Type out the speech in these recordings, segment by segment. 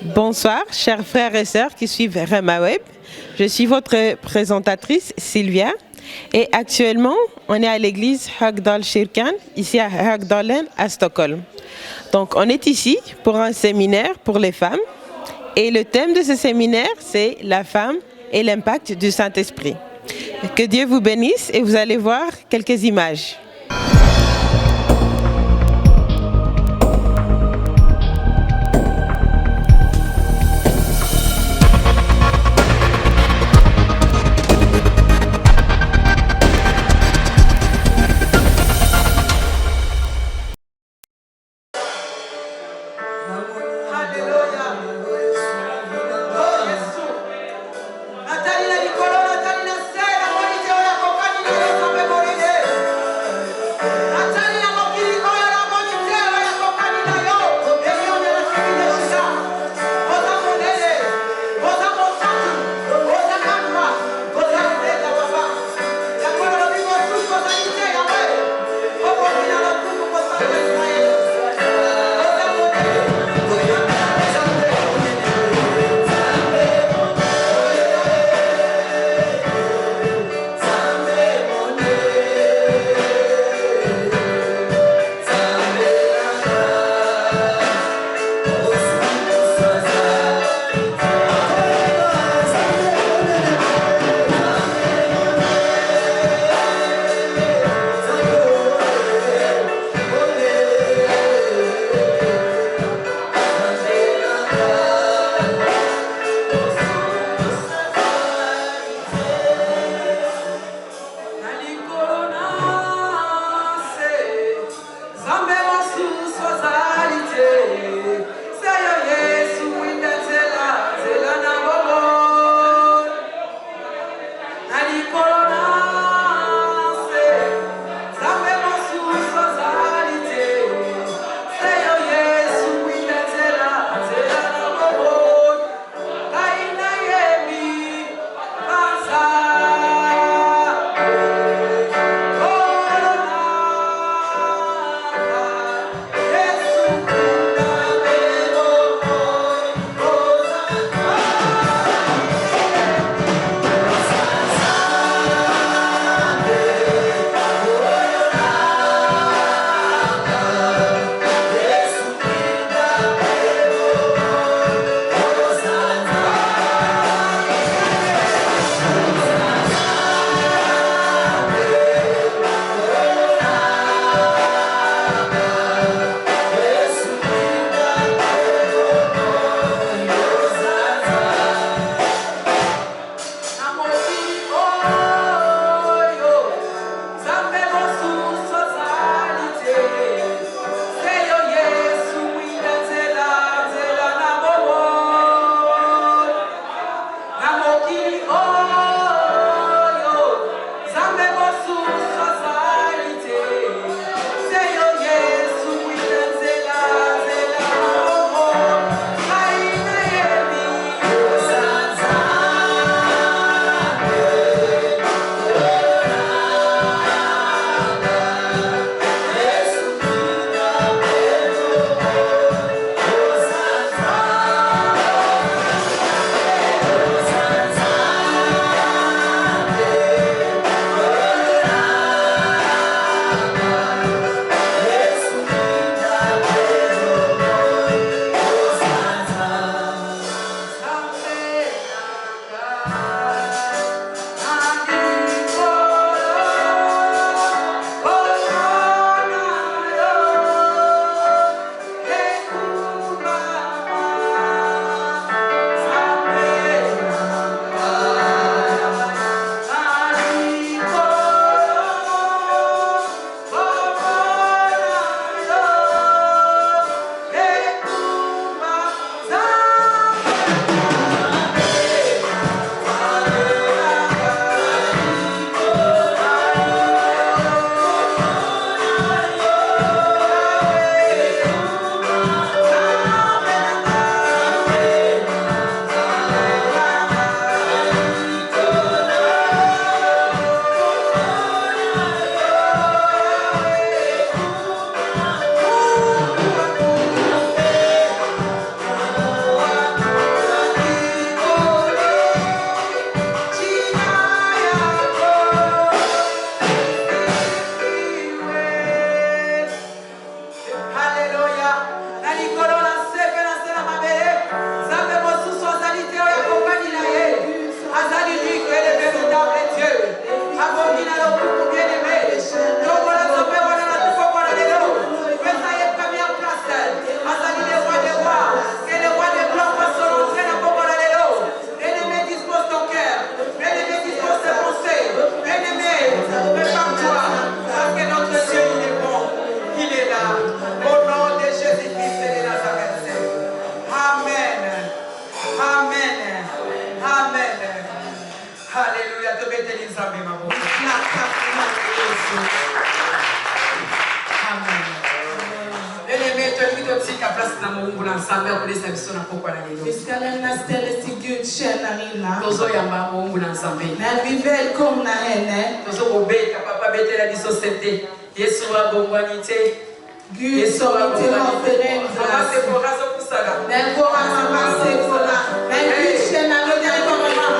Bonsoir, chers frères et sœurs qui suivent Rema Web. Je suis votre présentatrice Sylvia et actuellement on est à l'église Högdal Kyrkan, ici à Högdalen à Stockholm. Donc on est ici pour un séminaire pour les femmes et le thème de ce séminaire c'est la femme et l'impact du Saint-Esprit. Que Dieu vous bénisse et vous allez voir quelques images. Vi ska lämna stället till Gud tjänarinna. När vi välkomnar henne. Gud som inte har förändrats. När våra mamma Sephora, när Gud tjänarinna kommer fram.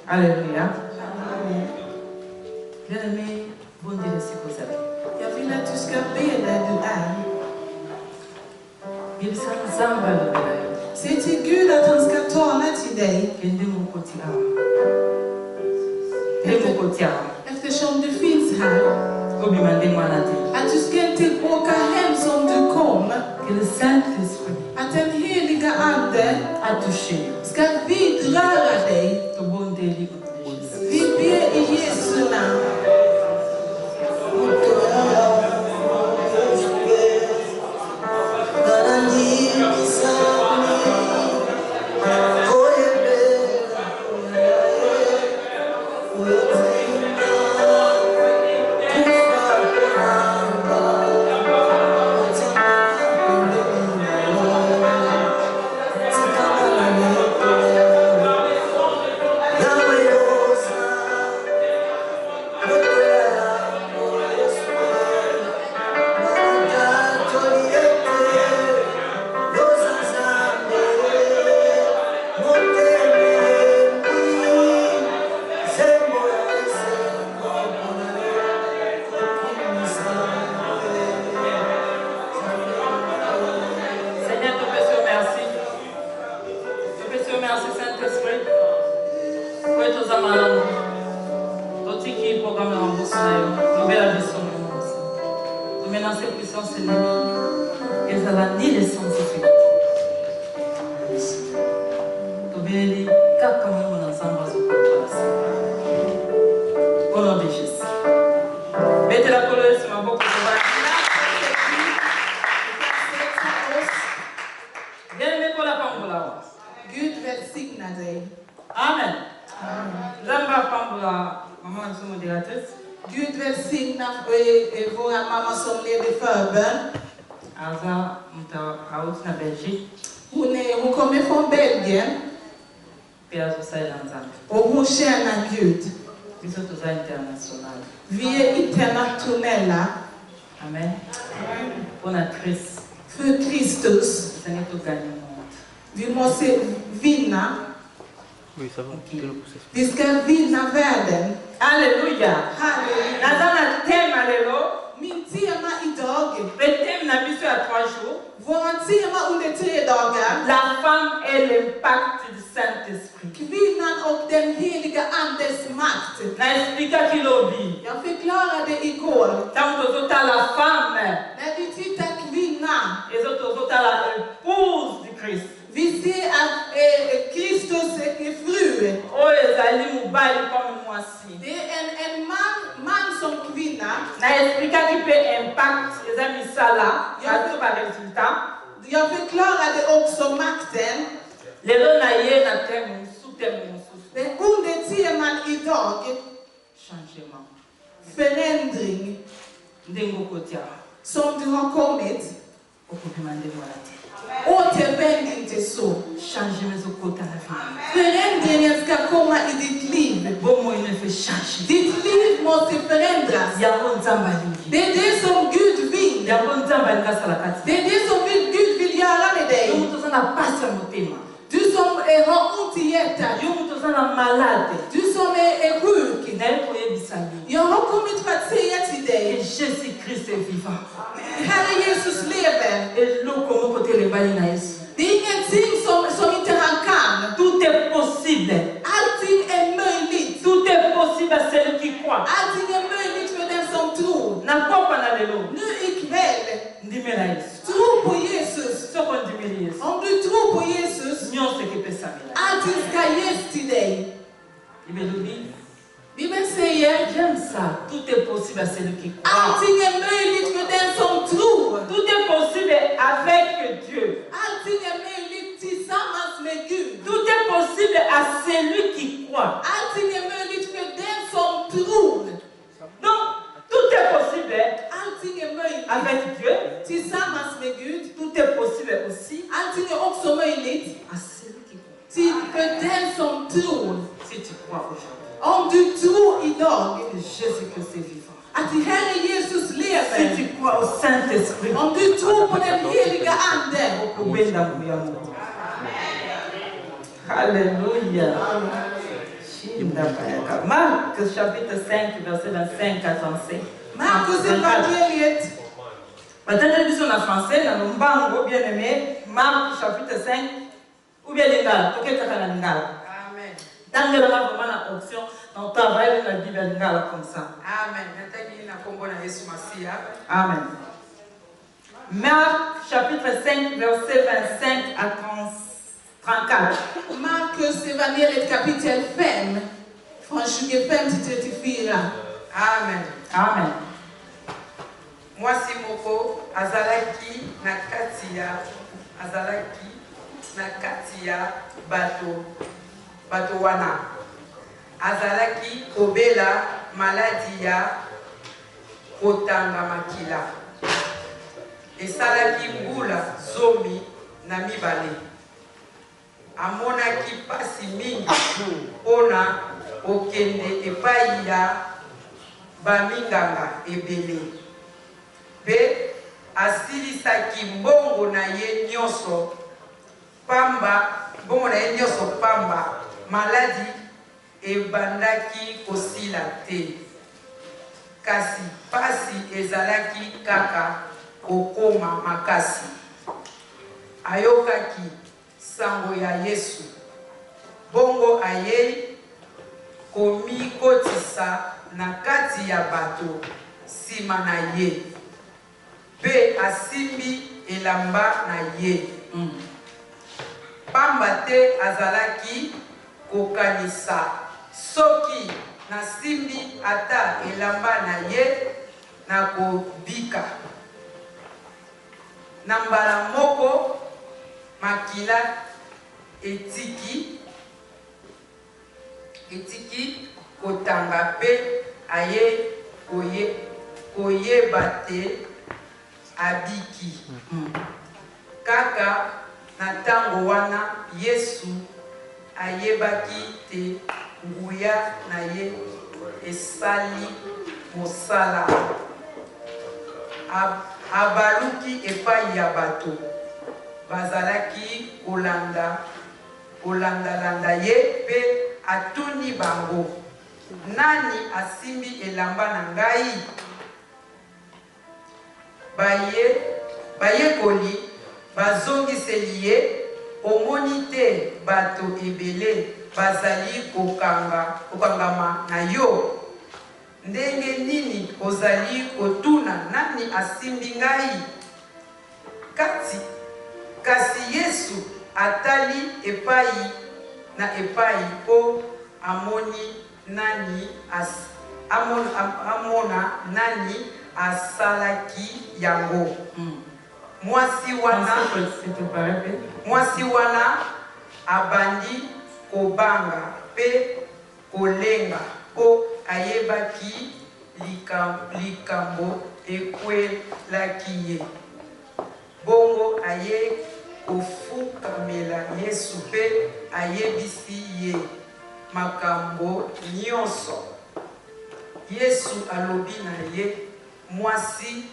Alléluia. Bien-aimé, bon Dieu, c'est quoi ça? Jag vill att du ska be där du är. Säg till Gud att han ska tala till dig. Eftersom du finns här. Att du ska inte åka hem som du kom. Att den heliga ande ska vidröra dig. Vi ber i Jesu namn. Gud välsigna dig. Amen. Gud välsigna våra mamma som leder förbön. Hon kommer från Belgien. Och hon tjänar Gud. Vi är internationella. Amen. För Kristus. Vi måste vinna. Vi ska vinna världen. Alléluia. Halleluja. Min tema idag. Vårt tema under 3 dagar. La femme et l'impact du Saint-Esprit. Kvinnan och den heliga andes makt. Jag förklarade igår. La femme. När vi tittar kvinnan. L'épouse du Christ. Vi ser att Kristus är fru. Det är en man som kvinna. Jag förklarade också makten. Men under teman idag. Förändring. Som du har kommit. Återvänd inte så. Förändringen ska komma i ditt liv. Dit liv måste förändras. Det är det som Gud vill. Det är det som Gud vill göra med dig. Du som har ont i hjärtat. Du som är sjuk. Jag har kommit för att säga till dig. Herre Jesus lever. Det är ingenting som inte han kan. Tout est possible. Allting är möjligt. Tout est possible à celui qui croit. Allting är möjligt för den som tror. Nu ikväll. Tro på Jesus. Om du tror på Jesus. Allting ska ges till dig. Bibeln säger. Tout est possible à celui qui croit. Allting är möjligt för den som tror. Tout est possible avec Dieu. Allting är möjligt tillsammans med Gud. Tout est possible à celui qui croit. Allting är möjligt för den som tror. Donc, tout est possible. Allting är möjligt avec Dieu. Tillsammans med Gud. Tout est possible aussi. Allting är också möjligt à celui qui croit. För den som tror. Si tu crois aujourd'hui. Om du tror idag que Jésus-Christ est vivant. Att Herre Jesus lever. Si tu crois au Saint-Esprit. Om du tror på den heliga Ande. Alléluia. Marc chapitre 5 verset 25 à 35. Marcus évangeliet. Maintenant, nous sommes en français, dans le bango bien aimé, Marc chapitre 5, ou bien Lingala, ok, Kakana Lingala. Amen. Dans le vraiment la option, on travaille la Bible Lingala comme ça. Amen. Amen. Marc chapitre 5, verset 25 à 34. Marcus evangeliet kapitel 5, från 25 till 34. Amen. Amen. Mwasi moko azalaki na kati ya bato wana. Azalaki kobela maladi ya kotanga makila. Esalaki mbula zomi na mibale. Amonaki pasi mingi mpona okende epai ya baminganga ebele. Pe asilisaki mbongo na ye nyonso pamba maladi ebandaki kosila te. Kasi pasi ezalaki kaka kokoma makasi. Ayokaki sango ya Yesu. Bongo ayei komikotisa na kati ya bato sima na ye. Pe asimbi elamba na ye. Pamba te azalaki kokanisa soki nasimbi ata elamba na ye na kobika. Na mbala moko makila etiki kotanga pe aye koyeba te abiki. Kaka na tango wana Yesu ayebaki te nguya na ye esali mosala. Abaluki epai ya bato bazalaki kolanda ye pe atuni bango, nani asimbi elamba na ngai? Bayekoli bazongiseli ye, omoni te bato ebele bazali kokangama na yo? Ndenge nini ozali kotuna nani asimbi ngai? Kasi Yesu atali epai na epai po amona nani asalaki yango. Mwasi wana abandi kobanga pe kolenga po ayebaki likambo ekwelaki ye. Bongo aye kofukamela Yesu pe ayebisi ye, makambo nyonso. Yesu alobi na ye mwasi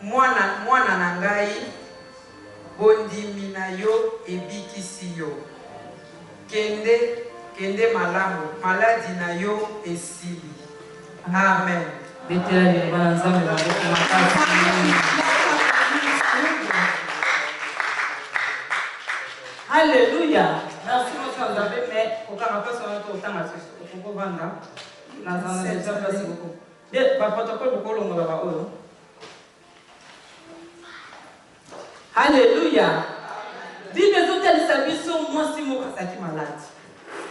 mwana na ngai bondimi na yo ebikisi yo. Kende malamu maladi na yo esili. Amen. Alléluia. Merci monsieur Nzambe, mais aucun rapport sur notre temps à ce qu'on va vendre. Nous avons déjà passé beaucoup. Par protocole, beaucoup l'on va voir. Alléluia. Dis mes hôtels s'habillent moi si moi ça qui malade.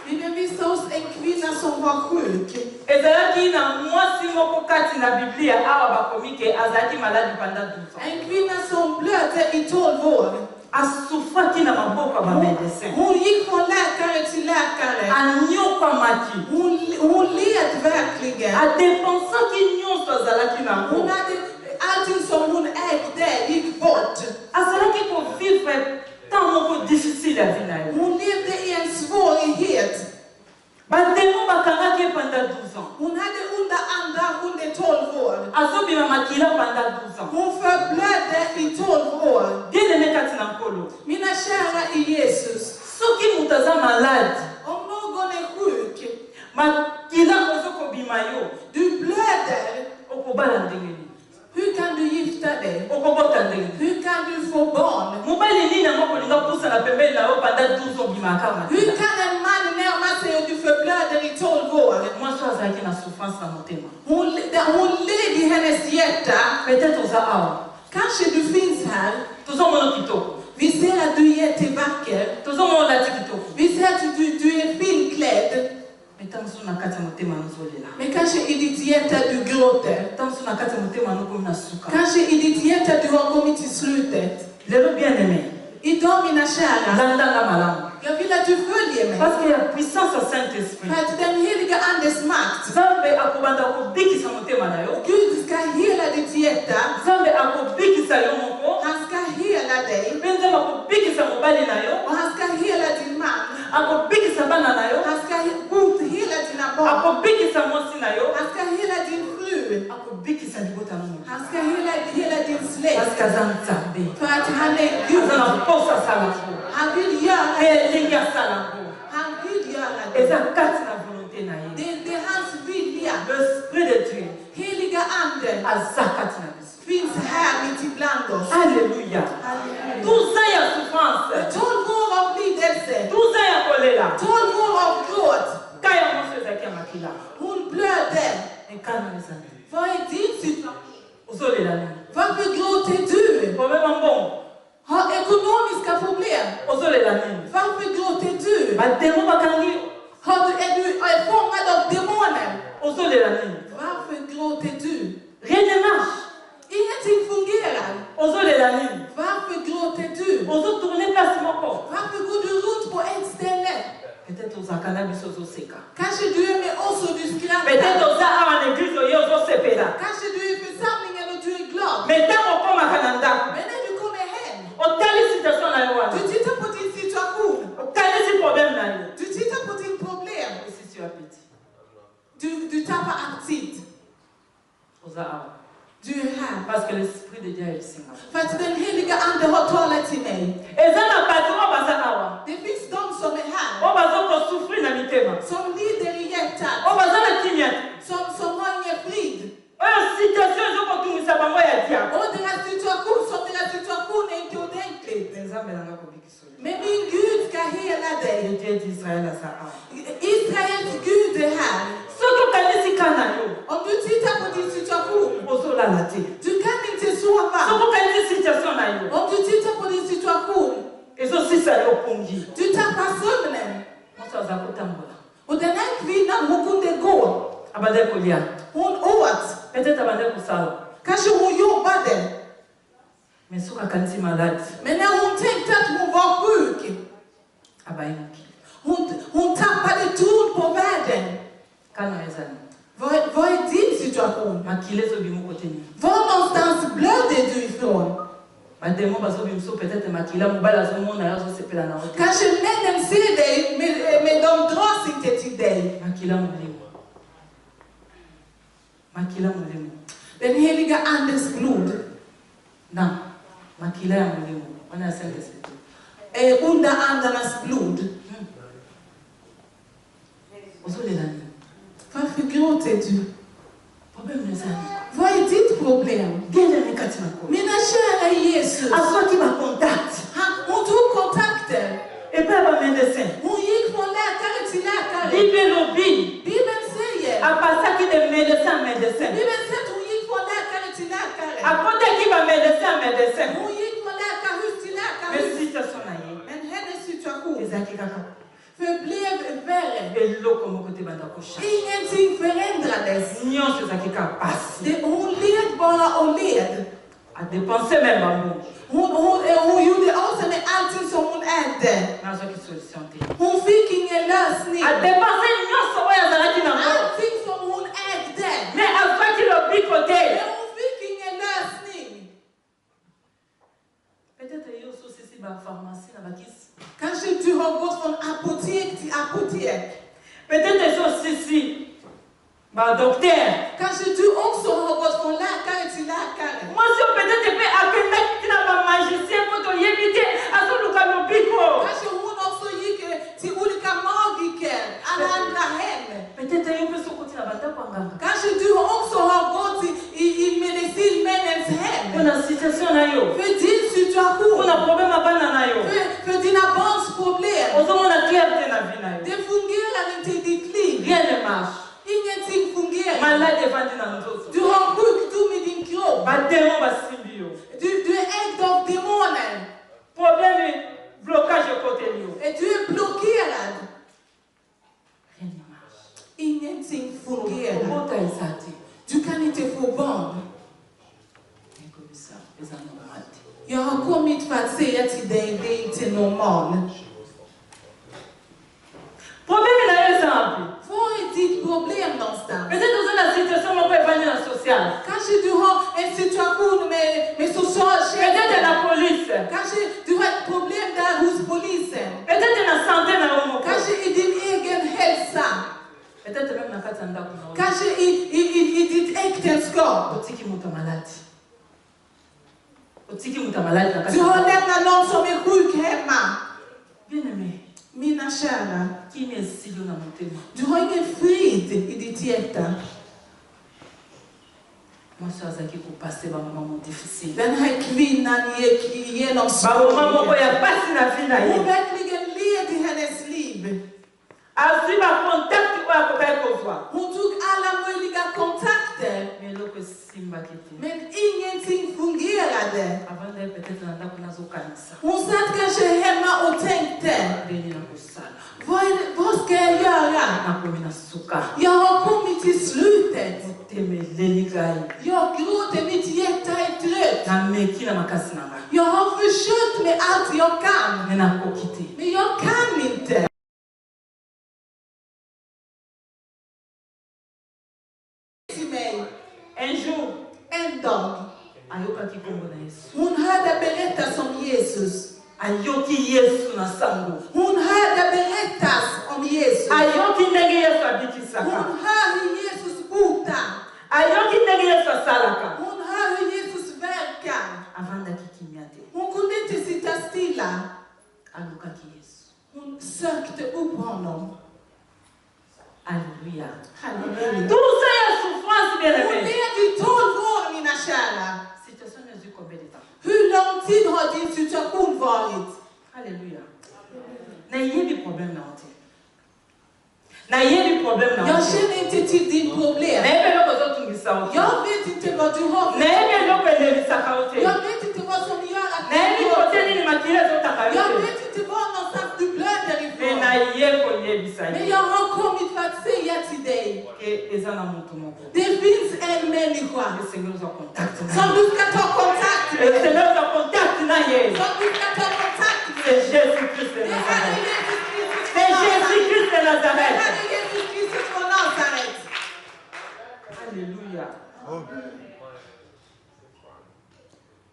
Vi visar oss en kvinna som var sjuk. Ezalaki na mwasi moko kati na Biblia awa bakomi ke azalaki malade pendant 12 ans. En kvinna som blödde i 12 år. Asufaki na maboko ya medecin. Hon gick från läkare till läkare. Anyokwamaki. Hon led verkligen. Adepensaki nyonso azalaki na Hon hade allting som hon ägde gick bort. Azalaki kovivre tant moko difficile ya vie na ye. Hon levde i en svårighet. Bademo bakangaki pendant 12 ans. Hon hade onda andar under 12 år. Azobima makila pendant 12 ans. Hon förblödde i 12 år. Bien-aimé kati na nkolo. Mina kära i Jesus. Soki mutu aza malade. Om någon är sjuk. Makila ozokobima yo. Du blöder. Okobala ndenge nini? Hur kan du gifta dig? Okobota ndenge nini? Hur kan du få barn? Mobali nini yango kolinga pusa na pembeni na yo pendant 12 ans bimaka makila? Hur kan en man närma sig och du förblöder i 12 år? Mwasi azalaki na souffrance na motema. Hon led i hennes hjärta. Peut-être oza awa. Kanske du finns här. Tozomona kitoko. Vi ser att du är jättevacker. Tozomona olati kitoko. Vi ser att du är finklädd. Metanso na kati ya motema nozolela. Men kanske i ditt hjärta du gråter. Tanso na kati ya motema nokomi na suka. Kanske i ditt hjärta du har kommit till slutet. Lelo bien-aimé. Idag mina kära. Landanga malamu. Jag vill att du följer mig. Parce qu'il y a puissance au Saint-Esprit. För att den heliga andes makt. Zambe akobanda kobikisa motema na yo. Gud ska hela ditt hjärta. Zambe akobikisa yo moko. Han ska hela dig. Benza akobikisa mobali na yo. Och han ska hela din man. Akobikisa bana na yo. Han ska bot hela dina barn. Akobikisa mwasi na yo. Han ska hela din fru. Akobikisa libota na yo. Han ska hela din släkt. Parce que Zanzambe. För att han är Gud. Azana posa salango. Han vill göra det. Elinga salango. Han vill göra det. Eza kati na volonté na ye. Det är hans vilja. L'esprit de Dieu. Heliga anden Aza kati na biso. finns här mitt ibland oss. Alléluia. Halleluja. 12 ans ya souffrance. 12 år av lidelse. 12 ans ya kolela. 12 år av gråt. Kaya mwasi ezalaki ya makila. Hon blödde. Ekana ezali. Vad är din situation? Ozolela nini? Varför gråter du? Problème mbongo. Har ekonomiska problem? Ozolela nini? Varför gråter du? Bademo bakangi. Är du fångad av demoner? Ozolela nini? Varför gråter du? Rien ne marche. Ingenting fungerar. Ozolela nini? Varför gråter du? Ozotourne place moko. Varför går du runt på ett ställe? Peut-être ozakana biso ozoseka. Kanske du är med oss och du Peut-être skrattar. oza awa na église oye ozosepela. Kanske du är i församlingen och du är glad. Mais ntango okomaka na ndako. Men när du kommer hem, Otali situation na yo wana. du tittar på din situation. Otalisi problème na yo. Du tittar på din problem. Esi tu as pitié. Du tappar aptit. Oza awa. Du är här. Parce que l'esprit de Dieu est ici. För att den heliga ande har talat till mig. Eza na bato oyo baza awa. Det finns de som är här. Oyo bazokosouffrir na mitema. Som lider i hjärtat. Oyo baza na kimia te. Som har ingen frid. Oyo situation ezokotungisa bango ya diable. Och deras situation är inte ordentlig. Nzambe nanga kobikisa yo. Men min Gud ska hela Le dig. Dieu d'Israël aza awa. Israels Gud är här. Soki okanisi ka na yo. Om du tittar på din situation, Ozolala te. du kan inte sova. Soki okanisi situation na yo. Om du tittar på din situation, Ezosisa yo pongi. du tappar sömnen. Moto aza kotambola. Och den här kvinnan, hon kunde gå. Abandai kolia. Hon åt. Peut-être abandai kosala. Kanske hon jobbade. Mais soki akanisi malade. Men när hon tänkte att hon var sjuk, Abayinaki. hon tappade tron på världen. Kana ezali. Vad är din situation? Makile ezobima kote nini. Var någonstans blöder du ifrån? Quand je mets them see they me dom drossi today. Den heliga Andes blod. Under andarnas blod. Varför gråter du? Vad är ditt problem? Mina kära Jesus. Hon tog kontakter. Hon gick från läkare till läkare. Bibeln säger. Bibeln säger att hon gick från läkare till läkare. Hon gick från läkarhus till läkarhus. Men hennes situation förblev värre. Ingenting förändrades. Hon led bara och led. Hon gjorde också med allting som hon ägde. Hon fick ingen lösning. Allting som hon ägde. Men hon fick ingen lösning. Kanske du har gått från apotek till apotek. Kanske du också har gått från läkare till läkare. Kanske hon också gick till olika magiker, alla andra hem. Kanske du också har gått i medicinmännens hem. För din situation. För dina barns problem. Det fungerar inte i ditt liv. Ingenting fungerar. Du har sjukdom i din kropp. Du är ägd av demoner. Du är blockerad. Ingenting fungerar. Du kan inte få barn. Jag har kommit för att säga till dig, det är inte normalt. Var är ditt problem någonstans? Kanske du har en situation med socialtjänsten. Kanske du har ett problem där hos polisen. Kanske i din egen hälsa. Kanske i ditt äktenskap. Du har lämnat någon som är sjuk hemma. Mina kära, du har ingen frid i ditt hjärta. Den här kvinnan gick igenom svårigheter. Hon verkligen led i hennes liv. Hon tog alla möjliga kontakter. Men ingenting fungerade. Hon satt kanske hemma och tänkte. Vad ska jag göra? Jag har kommit till slutet. Jag gråter, mitt hjärta är trött. Jag har försökt med allt jag kan. Men jag kan inte. En dag. Hon hörde berättas om Jesus. Hon hörde berättas om Jesus. Hon hör hur Jesus botar. Hon hör hur Jesus verkar. Hon kunde inte sitta stilla. Hon sökte upp honom. Alléluia. Halleluja. Tout ça est souffrance, bien Hon aimé. levde i 12 år, mina kära. Situation est dure combien de temps? Hur lång tid har din situation varit? Alléluia. N'ayez pas problème là. N'ayez pas problème là. Jag känner inte till din problem. Jag vet inte vad du har. Jag vet inte vad som gör att du gråter. Jag vet inte var någonstans du blöder ifrån. Men jag har kommit för att säga till dig. Det finns en människa som du ska ta kontakt med. Som du ska ta kontakt med. C'est Jésus-Christ de Det här är Nazareth. Jesus Kristus C'est Jésus-Christ de Nazareth. Det här är Jesus Kristus från Nazaret. Alléluia.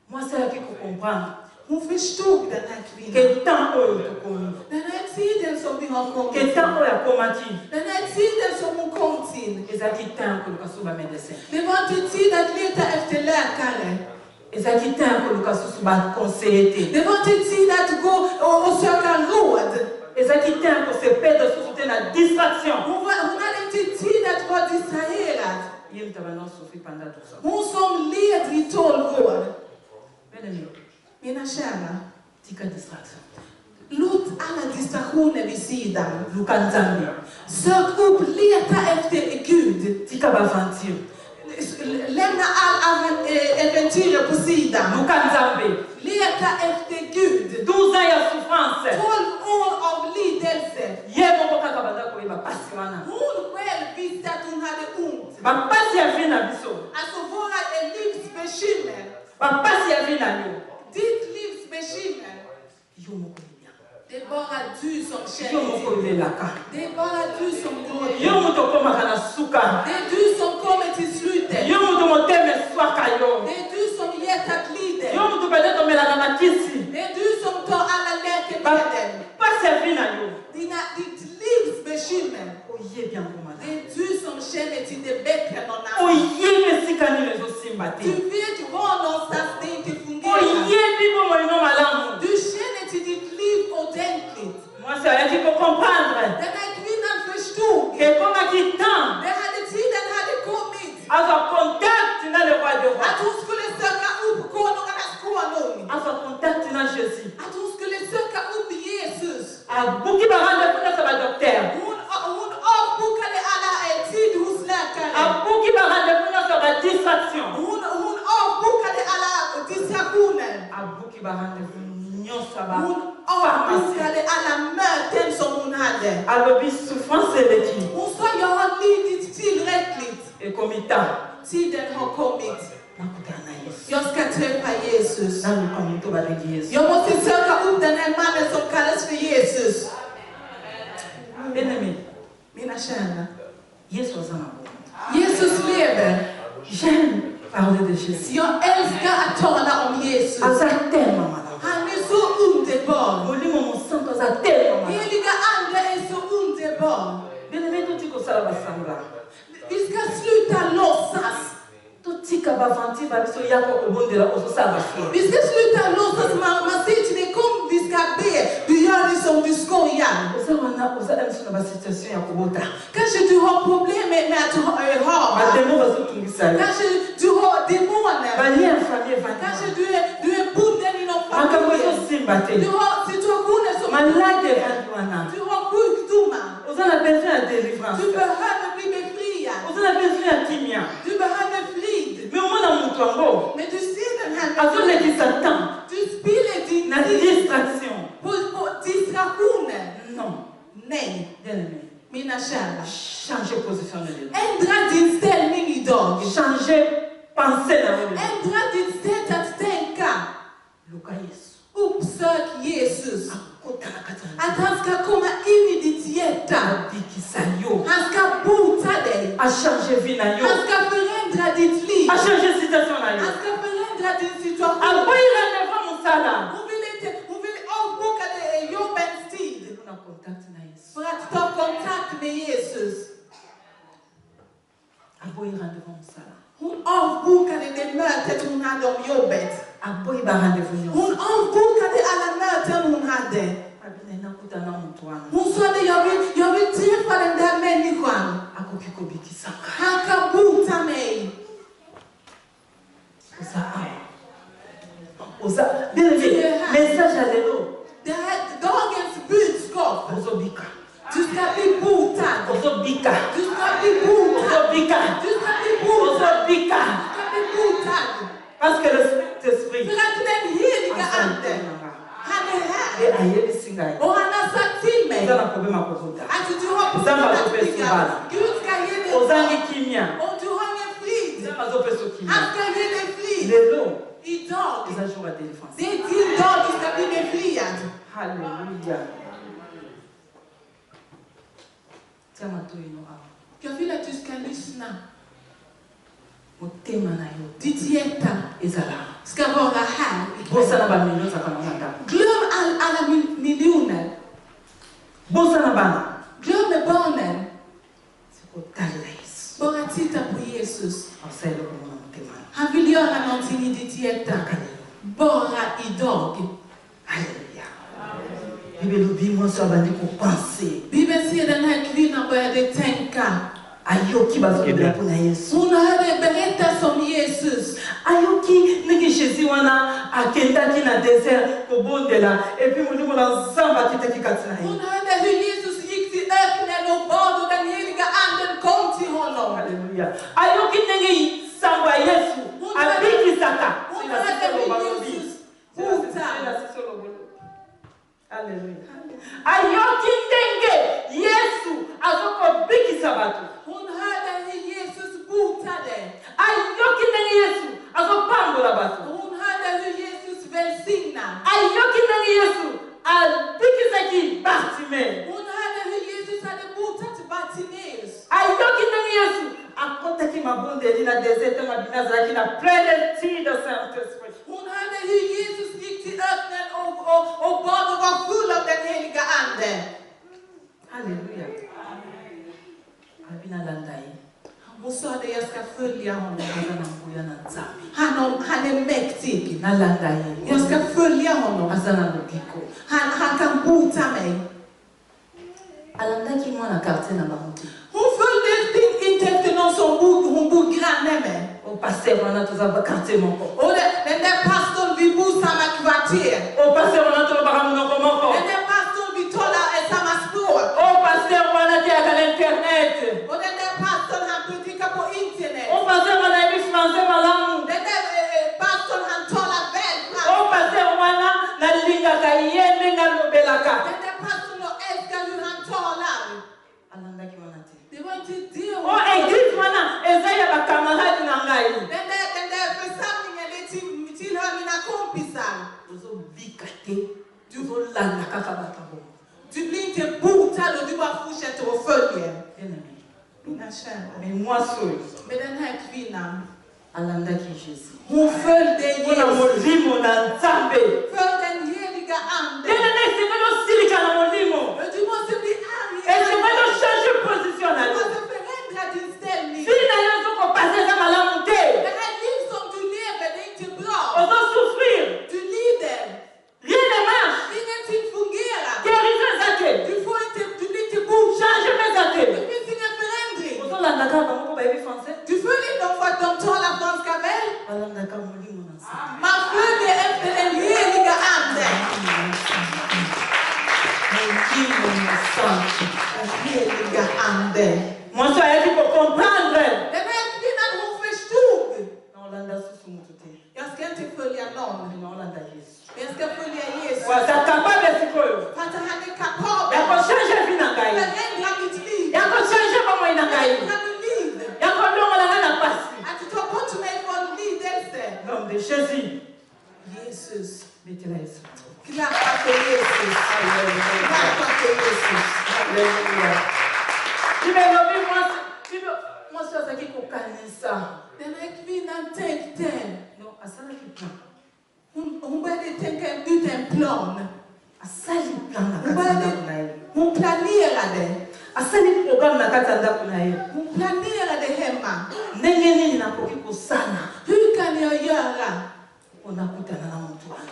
Moi, c'est là qu'il faut comprendre. comprendre Hon förstod den här kvinnan. que tant oyo tokomi, Den här tiden som vi har kommit que tant oyo akomaki, den här tiden som hon kom till. ezalaki tant koluka so bamedecin, Det var inte tid att leta efter läkare. ezalaki tant koluka susu baconseiller te, Det var inte tid att gå och söka råd. ezalaki tant kose perdre susu te na distraction. Hon hade inte tid att vara distraherad. Ye moto abandon souffrir pendant tout ça. Hon som led i 12 år. Bien-aimé, Mina kära, tika distraction. låt alla distraktioner vid sidan. Luka nzambe, Sök upp, leta efter Gud. tika baventure. Lämna all äventyr på sidan. Luka nzambe, Leta efter Gud. 12 ans ya souffrance. 12 år av lidelse. Ye moko kaka banda koyeba pasi wana. Hon själv visste att hon hade ont. Bapasi ya vie na biso, Alltså våra livsbekymmer. bapasi ya vie na yo, Ditt livsbekymmer. yo moko libia, Det är bara du som yo känner moko till. lelaka, Det är bara du som går yo till. moto okomaka na suka, Det är du som kommer till slutet. yo moto motema eswaka yo, Det är du som hjärtat lider. yo moto peut-être omelaka makisi, Det är du som tar alla läkemedel. bapasi ya vie na yo, Ditt livsbekymmer. oyebi yango malamu, Det är du som känner till det bättre än någon annan. oyebi esika nini ezosimba te, Du vet var någonstans det inte fungerar. oyebi bomoi no malamu. Du känner till ditt liv ordentligt. Mwasi ayaki kocomprendre Den här kvinnan förstod. ekomaki temps Tiden hade kommit. azwa contact na le roi de roi, Att hon skulle söka upp konungarnas konung. azwa contact na Jésus, Att hon skulle söka upp Jesus. abuki barendez-vous nyonso badocteur, Hon avbokade alla tid hos läkare. abuki barendez-vous nyonso badistraction, Hon avbokade alla distraktioner. abuki barendez-vous nyonso ya Hon bapharmacie. avbokade alla möten som hon hade. Alobi souffrance eleki Hon sa, jag har lidit tillräckligt. ekomi temps Tiden har kommit. nakutana na Yesu, Jag ska träffa Jesus. naluka moto babengi Yesu. Jag måste söka upp den här mannen som kallas för Jesus. Bien-aimé, Mina kära. Yesu aza na bomo. Jesus lever. J'aime parler de Jésus. Jag älskar att tala om Jesus. Aza tellement malamu. Han är så underbar. Molimo mosantu aza tellement malamu. Heliga Ande är så underbar. Bien-aimé, toti kosala basambla, Vi ska sluta låtsas. totika baventure babiso yako kobondela ozosala bafleur. Vi ska sluta låtsas. Man säger till dig, kom vi ska be. Du gör det som du skojar. Oza wana oza biso na basituation ya kobota, Kanske du har problem med att ha. bademo bazotungisa yo, Kanske du har demoner. balie ya famille Kanske evandi du är bunden inom makambo familjen. ezosimba te, Du har situationer som malade evandi wana, du har sjukdomar. oza na besoin ya délivrance, Du behöver bli befriad. oza na besoin ya kimia, Du behöver frid. me omona moto yango Men du ser den här. azolekisa temps Du spiller din na tid distraction. på distraktioner. Non, Nej, bien-aimé, mina kära. changer position de Dieu, Ändra din ställning idag. changer pensée na yo. Ändra ditt sätt att tänka. Luka Yesu Uppsök Jesus. akota na kati na Att han ska komma in i ditt hjärta. abikisa yo, Han ska bota dig. achange vie na yo, Han ska förändra ditt liv. achange situation na yo, Han ska förändra din situation. aboyila devant mosala. Hon vill avboka jobbens tid. Una contact na Yesu, För att ta kontakt med Jesus. aboyila devant mosala, Hon avbokade det mötet hon hade om jobbet. aboyi ba rendez-vous nyonso. Hon avbokade alla möten hon hade. Abina nakuta na moto wana Hon sa det, jag vill träffa den där människan. akoki kobikisaka. Han kan bota mig. Oza awa, oza bien-aimé, message ya lelo Det här dagens budskap. ozobika, Du ska bli botad. ozobika, Du ska bli botad. ozobika, Du ska bli botad. ozobika, Du ska bli botad. parce que le Saint-Esprit För att den heliga aza Ande, nanga han är e här. ayebisi ngai Och han har sagt till mig oza na problème ya kozota, att du har Zamba problem att azopesa bygga. bana. Gud ska ge dig ozangi kimia, och du har ingen frid. nzambe azopesa Han kimia. ska ge dig frid. Lelo Idag. eza jour ya délivrance. Det är din dag du ska bli befriad. Halleluja. Tia matoyi no awa. Jag vill att du ska lyssna. Ditt hjärta ska vara här. Glöm alla miljoner. Glöm barnen. Bara titta på Jesus. Han vill göra någonting i ditt hjärta. Bara idag. Bibeln säger den här kvinnan började tänka. Hon hade berättat om Jesus. Ayoki niki Jésus wana akendaki na désert kobondela et puis moni mona zamba kitaki katina ye. Hon hörde hur Jesus gick till öknen och bad och den heliga anden kom till honom. Halleluja. Ayoki niki samba Yesu abiki saka. Hon hörde hur Jesus hotade. Halleluja. Ayoki nenge Yesu azoko biki sabato. Hon hörde hur Jesus botade. Ayoki nenge Yesu azopambola bato. Hon hörde hur Jesus välsignade. Ayoki nenge Yesu abiki saki Bartime. Hon hörde hur Jesus hade botat Bartimeus. Ayoki nenge Yesu akotaki mabondeli na desert mabinazaki na pleine tid de Saint-Esprit. Hon hörde hur Jesus gick till öknen och bad och var full av den heliga ande. Halleluja. Abina landai. Hon sa det, jag ska följa honom. Han är mäktig. Jag ska följa honom. Han kan bota mig. Hon följde inte efter någon som hon bor granne med. Och den där pastorn vi bor samma kvarter. Den där pastorn vi talar samma språk. Och den där pastorn han predikar på internet. Den där pastorn han talar väl franska. Den där pastorn älskar hur han talar. Det var inte det hon den där församlingen det tillhör mina kompisar. Du blir inte botad och du bara fortsätter och följer. Mina kära. Med den här kvinnan. Hon följde Jesus. För den heliga anden. Du måste bli arg. Du måste förändra din ställning. Det här liv som du lever, det är inte bra. Du lider. Ingenting fungerar. Du blir inte botad. Det finns ingen förändring. Du följer dem för att de talar franska väl. Man följer efter den heliga anden. Den heliga anden. Den här kvinnan hon förstod. Jag ska inte följa någon. Jag ska följa Jesus. För att han är kapabel. Förändra mitt liv. Förändra mitt liv. Att ta bort mig från lidelse. Jesus. Klappa för Jesus. Klappa för Jesus. Den här kvinnan tänkte. Hon började tänka ut en plan. Hon planerade. Hon planerade hemma. Hur kan jag göra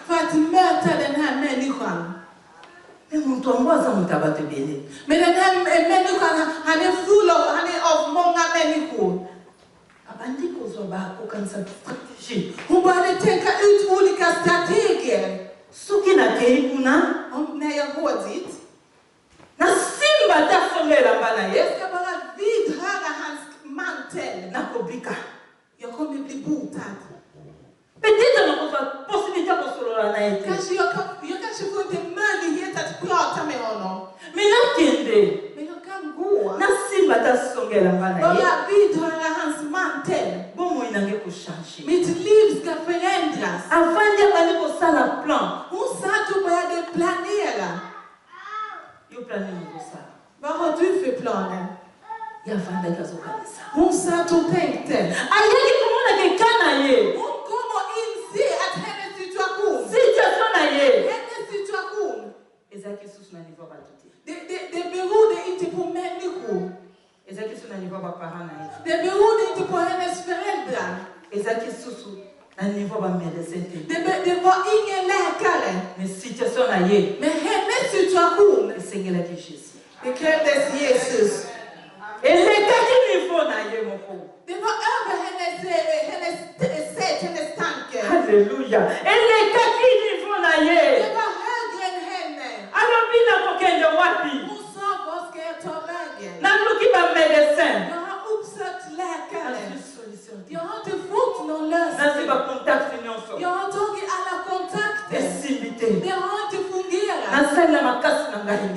för att möta den här människan? Men den här människan, han är full av många människor. Hon började tänka ut olika strategier. När jag går dit. Jag ska bara vidhöra hans mantel. Jag kommer bli botad. Kanske jag får inte möjlighet att prata med honom. Men jag kan gå. Bara vidhöra hans mantel. Mitt liv ska förändras. Hon satt och började planera. Vad har du för planer? Hon satt och tänkte. Hon kommer inse att hennes situation. Hennes situation. Det berodde inte på människor. Det berodde inte på hennes föräldrar. Det var ingen läkare. Men hennes situation. Det krävdes Jesus. Det var över hennes sätt, hennes tanke. Halleluja. Det var högre än henne. Hon sa, vad ska jag ta vägen? Jag har uppsökt läkare. Jag har inte fått någon lösning. Jag har tagit alla kontakter. Det har inte fungerat.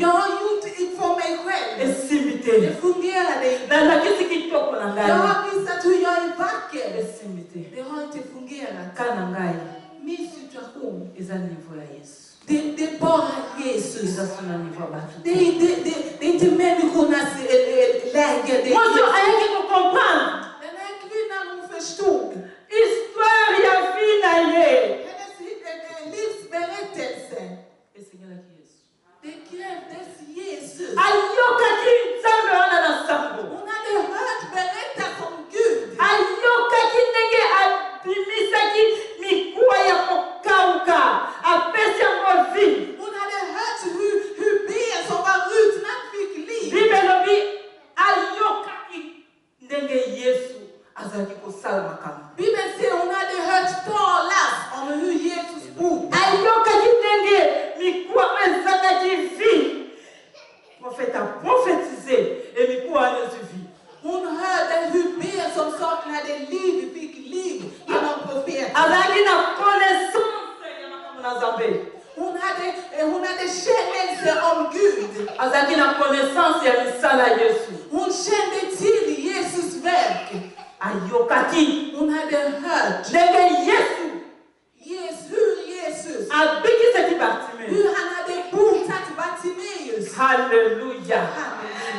Jag har gjort det för mig själv. Det fungerade inte. Jag har visat hur jag är vacker. Det har inte fungerat. Min situation. Det är bara Jesus. Det är inte människornas läge. Den här kvinnan, hon förstod. Hennes livsberättelse. Det krävdes Jesus. Hon hade hört berättas om Gud. Hon hade hört hur ben som var rutna fick liv. Bibeln säger hon hade hört talas om hur Jesus bodde. Hon hörde hur ben som saknade liv fick liv genom profeten. Hon hade kännelse om Gud. Hon kände till Jesus verk. Hon hade hört hur han hade botat Bartimeus. Halleluja.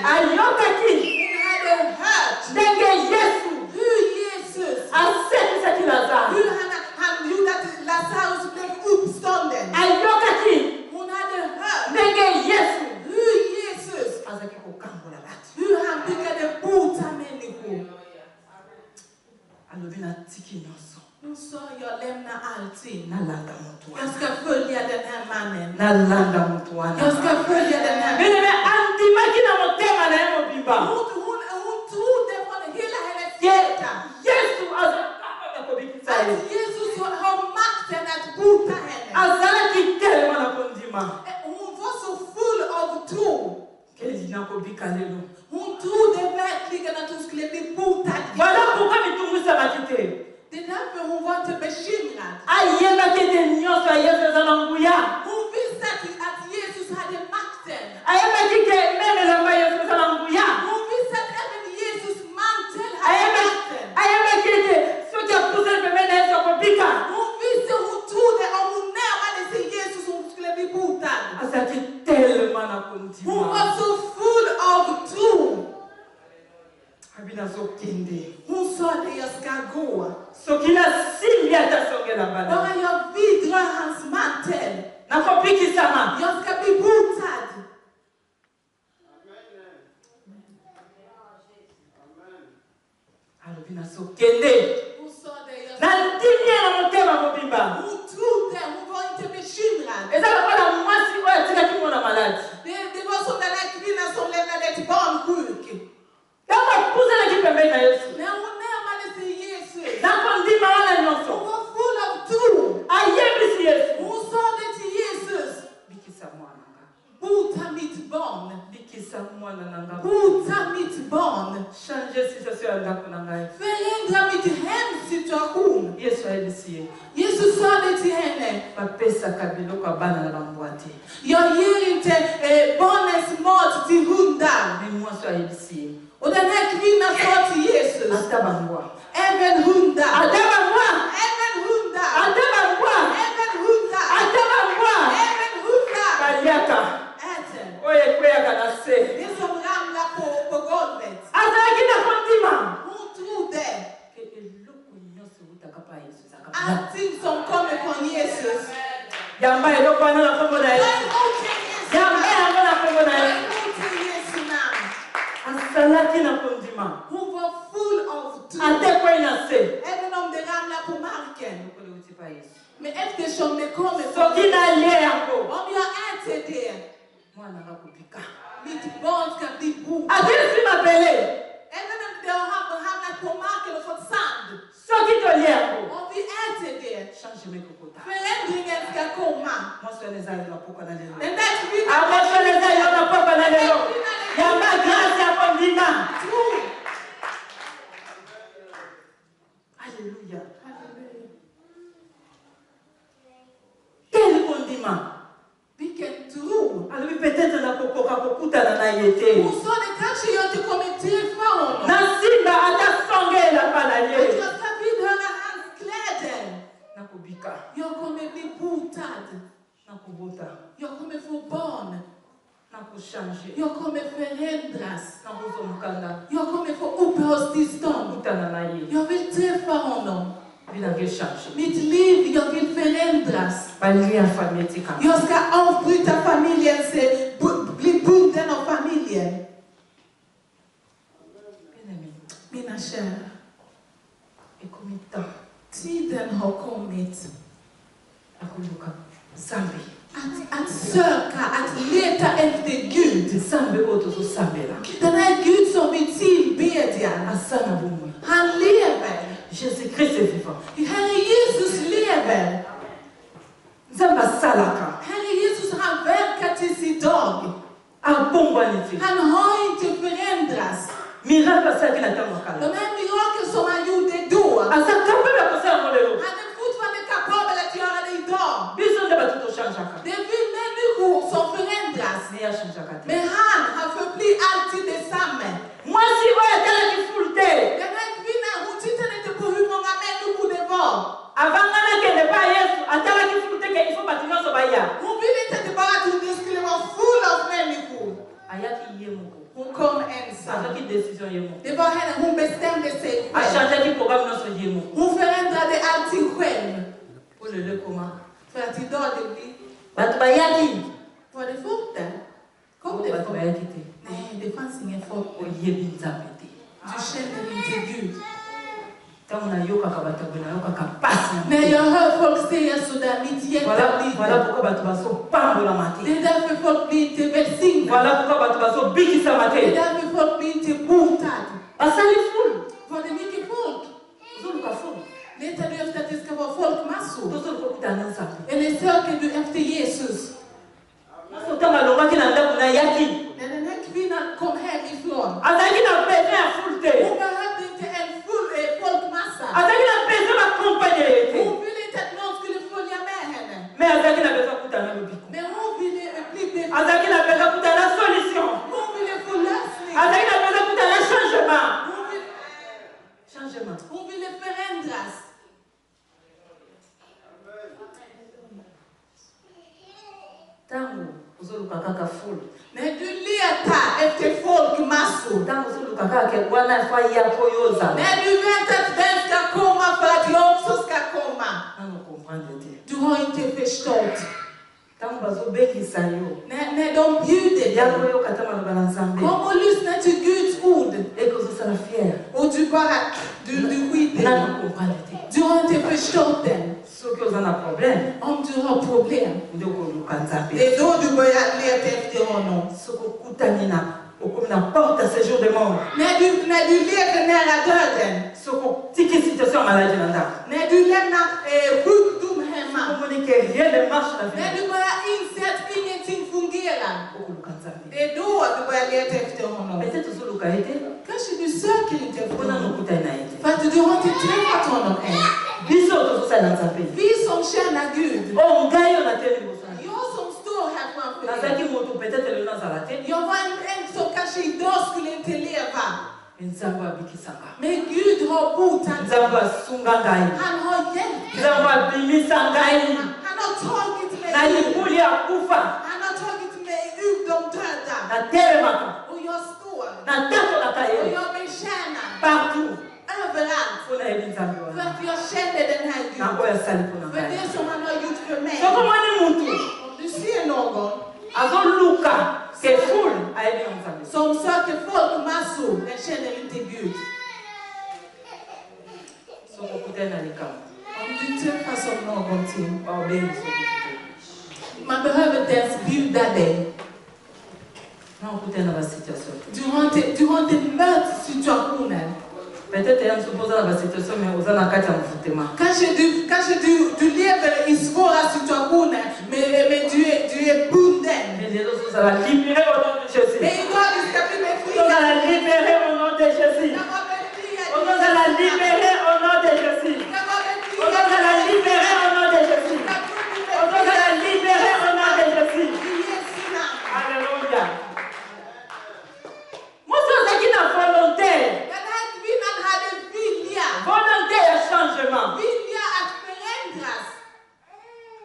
Hon hade hört hur Jesus han gjorde att Lazarus blev uppstånden. Hon hade hört hur Jesus hur han brukade bota människor. Hon sa, jag lämnar allting. Jag ska följa den här mannen. Jag ska följa den här mannen. Hon trodde från hela hennes hjärta att Jesus har makten att bota henne. Hon var så full av tro. Hon trodde verkligen att hon skulle bli botad. Det är därför hon var inte bekymrad. Hon visste att Jesus hade makten. Hon visste att även Jesus mantel hade makten. Hon visste, hon trodde om hon närmade sig Jesus hon skulle bli botad. Hon var så full av tro. Hon sa det, jag ska gå. Bara jag vidrör hans mantel. Jag ska bli botad. Hon sa det, hon trodde, hon var inte bekymrad. Det var som den här kvinnan som lämnade ett barn sjuk. När hon närmade sig Jesus, hon var full av tro. Hon sa det till Jesus. Bota mitt barn. Bota mitt barn. Förändra mitt hemsituation. Jesus sa det till henne. Jag ger inte barnens mat till hundar. Och den här kvinnan sa till Jesus. Även hundar. Även hundar. Även hundar. Även hundar. Det som ramlar på golvet. Hon trodde Yamba elokwana na kombo na ye. Yamba yango na kombo na ye. Asalaki na kondima. Who were full of truth. Ate kwa inase. Även om det ramlar på marken. Men eftersom det kommer Soki na lie yango. om jag äter det, Mwana nakupika. mitt barn ska bli botad. Adesi mapele. Även om det har hamnat på marken och fått sand. Soki to lie yango. Om vi äter det, Change me kokota. förändringen ska komma. Mosoneza yo poko na lelo. Den där kvinnan Amosoneza yo na poko na lelo. Yamba grâce ya kondima. tror. Alléluia. Quel kondima? Vilken tro. Alors peut-être na kokoka kokutana na yete. Hon sa det kanske jag inte kommer träffa honom. Na simba atasongela pana Att ye. jag ska vidhöra hans kläder. Nakubika. Jag kommer bli botad. Nakubota. Jag kommer få barn. Nakushange. Jag kommer förändras. Nakuzomukanda. Jag kommer få uppehållstillstånd. Kutana na ye. Jag vill träffa honom. Vinage change. Mitt liv, jag vill förändras. Balia fametika. Jag ska avbryta familjens, bli bunden av familjen. Mina kära, Ekomita. tiden har kommit Akuluka. Sambi. att söka, att leta efter Gud. Sambi oto so sambela. Den här Gud som vi tillbedjar, Asana bumu. han lever. Jésus Christ est vivant. Herre Jesus lever. Zamba salaka. Herre Jesus, han verkar tills idag. Abongwaniti. Han har inte förändrats. Miracle saki na De tamakala. här mirakel som han gjorde då, Asa kapela kosa ngolelo. han är fortfarande kapabel att göra det idag. Biso nde batuto changeaka. Det är vi människor som förändras. Ne ya changeaka te. Men han förblir alltid detsamma. Mwasi oyo atalaki fulte. Den här kvinnan, hon tittade inte på hur många människor det var. Avant nakende pa Yesu atalaki fulte ke ifo bato nyonso baya. Hon ville inte att bara att det skulle vara full av människor. Ayaki ye moko. Hon kom ensam. Azaki décision ye moko. Det var henne, hon bestämde sig själv. Achangeaki programme nyonso ye moko. Hon förändrade allting själv. Olele koma. För att idag det blir, Bato bayaki. var det folk där? Kom det Bato folk? bayaki te. Nej, det fanns ingen folk. Oyebi nzambe te. Du känner inte Gud. Ntango nayokaka bato boye nayokaka pasi na När motema. jag hör folk säga sådär, mitt hjärta Voilà blir. pourquoi bato bazopambolama Det te. är därför folk blir inte välsignade. Voilà pourquoi bato bazobikisama Det är te. därför folk blir inte botade. basali fulu. Var det mycket folk? Ozoluka fulu. Letar du efter att det ska vara folkmassor? Tozoluka okutana nzambe. Eller söker du efter Jesus? Nyonso ntango alongaki na ndako na yaki. När den här kvinnan kom hemifrån, Azalaki na besoin ya fulu te. hon behövde inte en full folkmassa. Azalaki na besoin bakompagne ye te. Hon ville inte att någon skulle följa med henne. Mais azalaki na besoin akutana lobiko. Men hon ville bli befriad. Azalaki na besoin akutana solution. Hon ville få lösning. Azalaki na besoin akutana changement. Changement. Hon ville förändras. Ntango ozoluka kaka fulu. När du letar efter folkmassor, Ntango ozoluka kaka wana fa ya koyoza. när du väntar att den ska komma för att jag också ska komma, Ntango comprendre te. du har inte förstått. Ntango bazobekisa yo. När de bjuder Ya dig, koyoka ta maloba na Nzambe. kom och lyssna till Guds ord. Ekozosala fier. Och du bara, du skiter Ntango i. comprendre te. Du har inte förstått den. Soki oza na problème. Om du har problem, Nde okoluka Nzambe. det är då du börjar leta efter honom. Soki okutani na okomi na porte à séjour de mort. När du lever nära döden, Soki otiki situation ya maladie na ndako. när du lämnar sjukdom hemma, Omoni ke rien ne marche na när vie. du börjar inse att ingenting fungerar, Okoluka Nzambe. det är då du börjar leta efter honom. Peut-être ozoluka ye te. Kanske du söker inte efter Mpona honom, nokutani na ye te. för att du har inte träffat honom än. Biso tozosala na Nzambe. Vi som känner Gud, Oh ngai oyo nateli liboso na ye. jag som står här framför nazalaki er, moto peut-être lelo nazala te. jag var en som kanske idag skulle inte leva. Nzambe abikisaka. Men Gud har botat. Nzambe asunga ngai. Han har hjälpt mig. Nzambe abimisa ngai. Han har tagit mig Na ur. libuli ya kufa. Han har tagit mig ur de döda. Natelemaka. Och jag står. Natakolaka Och ye. jag betjänar Partout. överallt. Mpona yebi Nzambe För wana. att jag känner den här Na Gud. oyo asali mpona För ngai. det som han har gjort femelle. Soko mwani muntu. Du ser någon Azoluka ke full ayebi nzambe. som söker folk massor, den känner inte Gud. Soko kutena likama. Om du träffas om någonting, Baobeni soko. man behöver inte ens bjuda dig. Na kutena ba situation. Du har inte mött situationen. Peut-être elle se pose dans la situation mais aux ana kati ya mfutema. Kanske du lever i svåra situationer, men du är bunden. Mais les autres ça va libérer au nom de Jésus. Men idag du ska bli On va la befriad. libérer au nom de Jésus. Jag var befriad. On va la libérer au nom de Jésus. Jag var On va la libérer au nom de Jésus. On va la libérer au nom de Jésus. I Jesu namn. Alléluia. Moi ça qui n'a volonté. Den här kvinnan hade vilja. Volonté à changement. Vilja att förändras.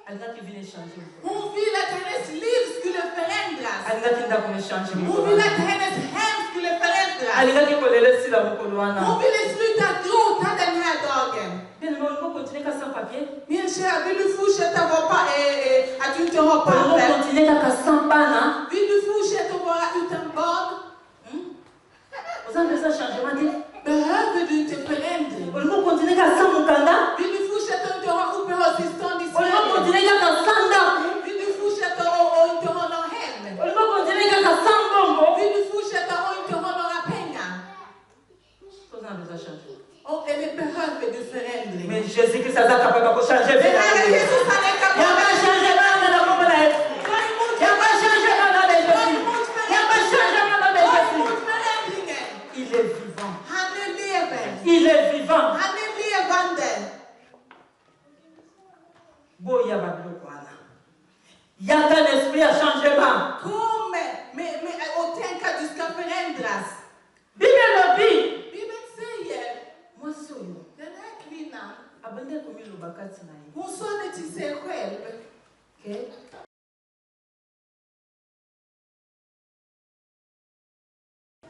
Alga qui vient changer. Hon vill att hennes liv skulle förändras. Alga qui n'a pas changer. Hon vill att hennes hem skulle förändras. Alga qui peut laisser la mukoloana. Hon ville sluta gråta den här dagen. Mais nous on peut continuer sans papier. Min kära, vill du fortsätta vara att du inte har On peut papper? continuer sans pana. Vill du fortsätta vara utan barn? Vous avez besoin de changement dit. Behöver du inte förändring? On peut continuer sans mukanda. Vill du fortsätta att inte ha uppehållstillstånd i On peut Sverige? continuer sans dam. Vill du fortsätta att inte ha någon hem? On peut continuer sans bombo. Vill du fortsätta att inte ha några pengar? Vous avez besoin de changer. Eller behöver du förändring? Mais Jésus-Christ est capable de changer. Den här Jesus, han är Il n'y a kapabel. pas changement dans la bombe là. Ta emot Il n'y a pas changement dans les Jésus. Il n'y a pas changement dans les Ta Jésus. emot förändringen. Il est vivant. Han är lever. Il est vivant. Han är levande. Boya Babilokwana. Il y a un esprit à changement. Kom och tänk att du ska förändras. Bible lobby. Bibeln säger, Moi soyo. den här kvinnan, Abende komi lobakati na ye. hon sa det till sig själv. Okay?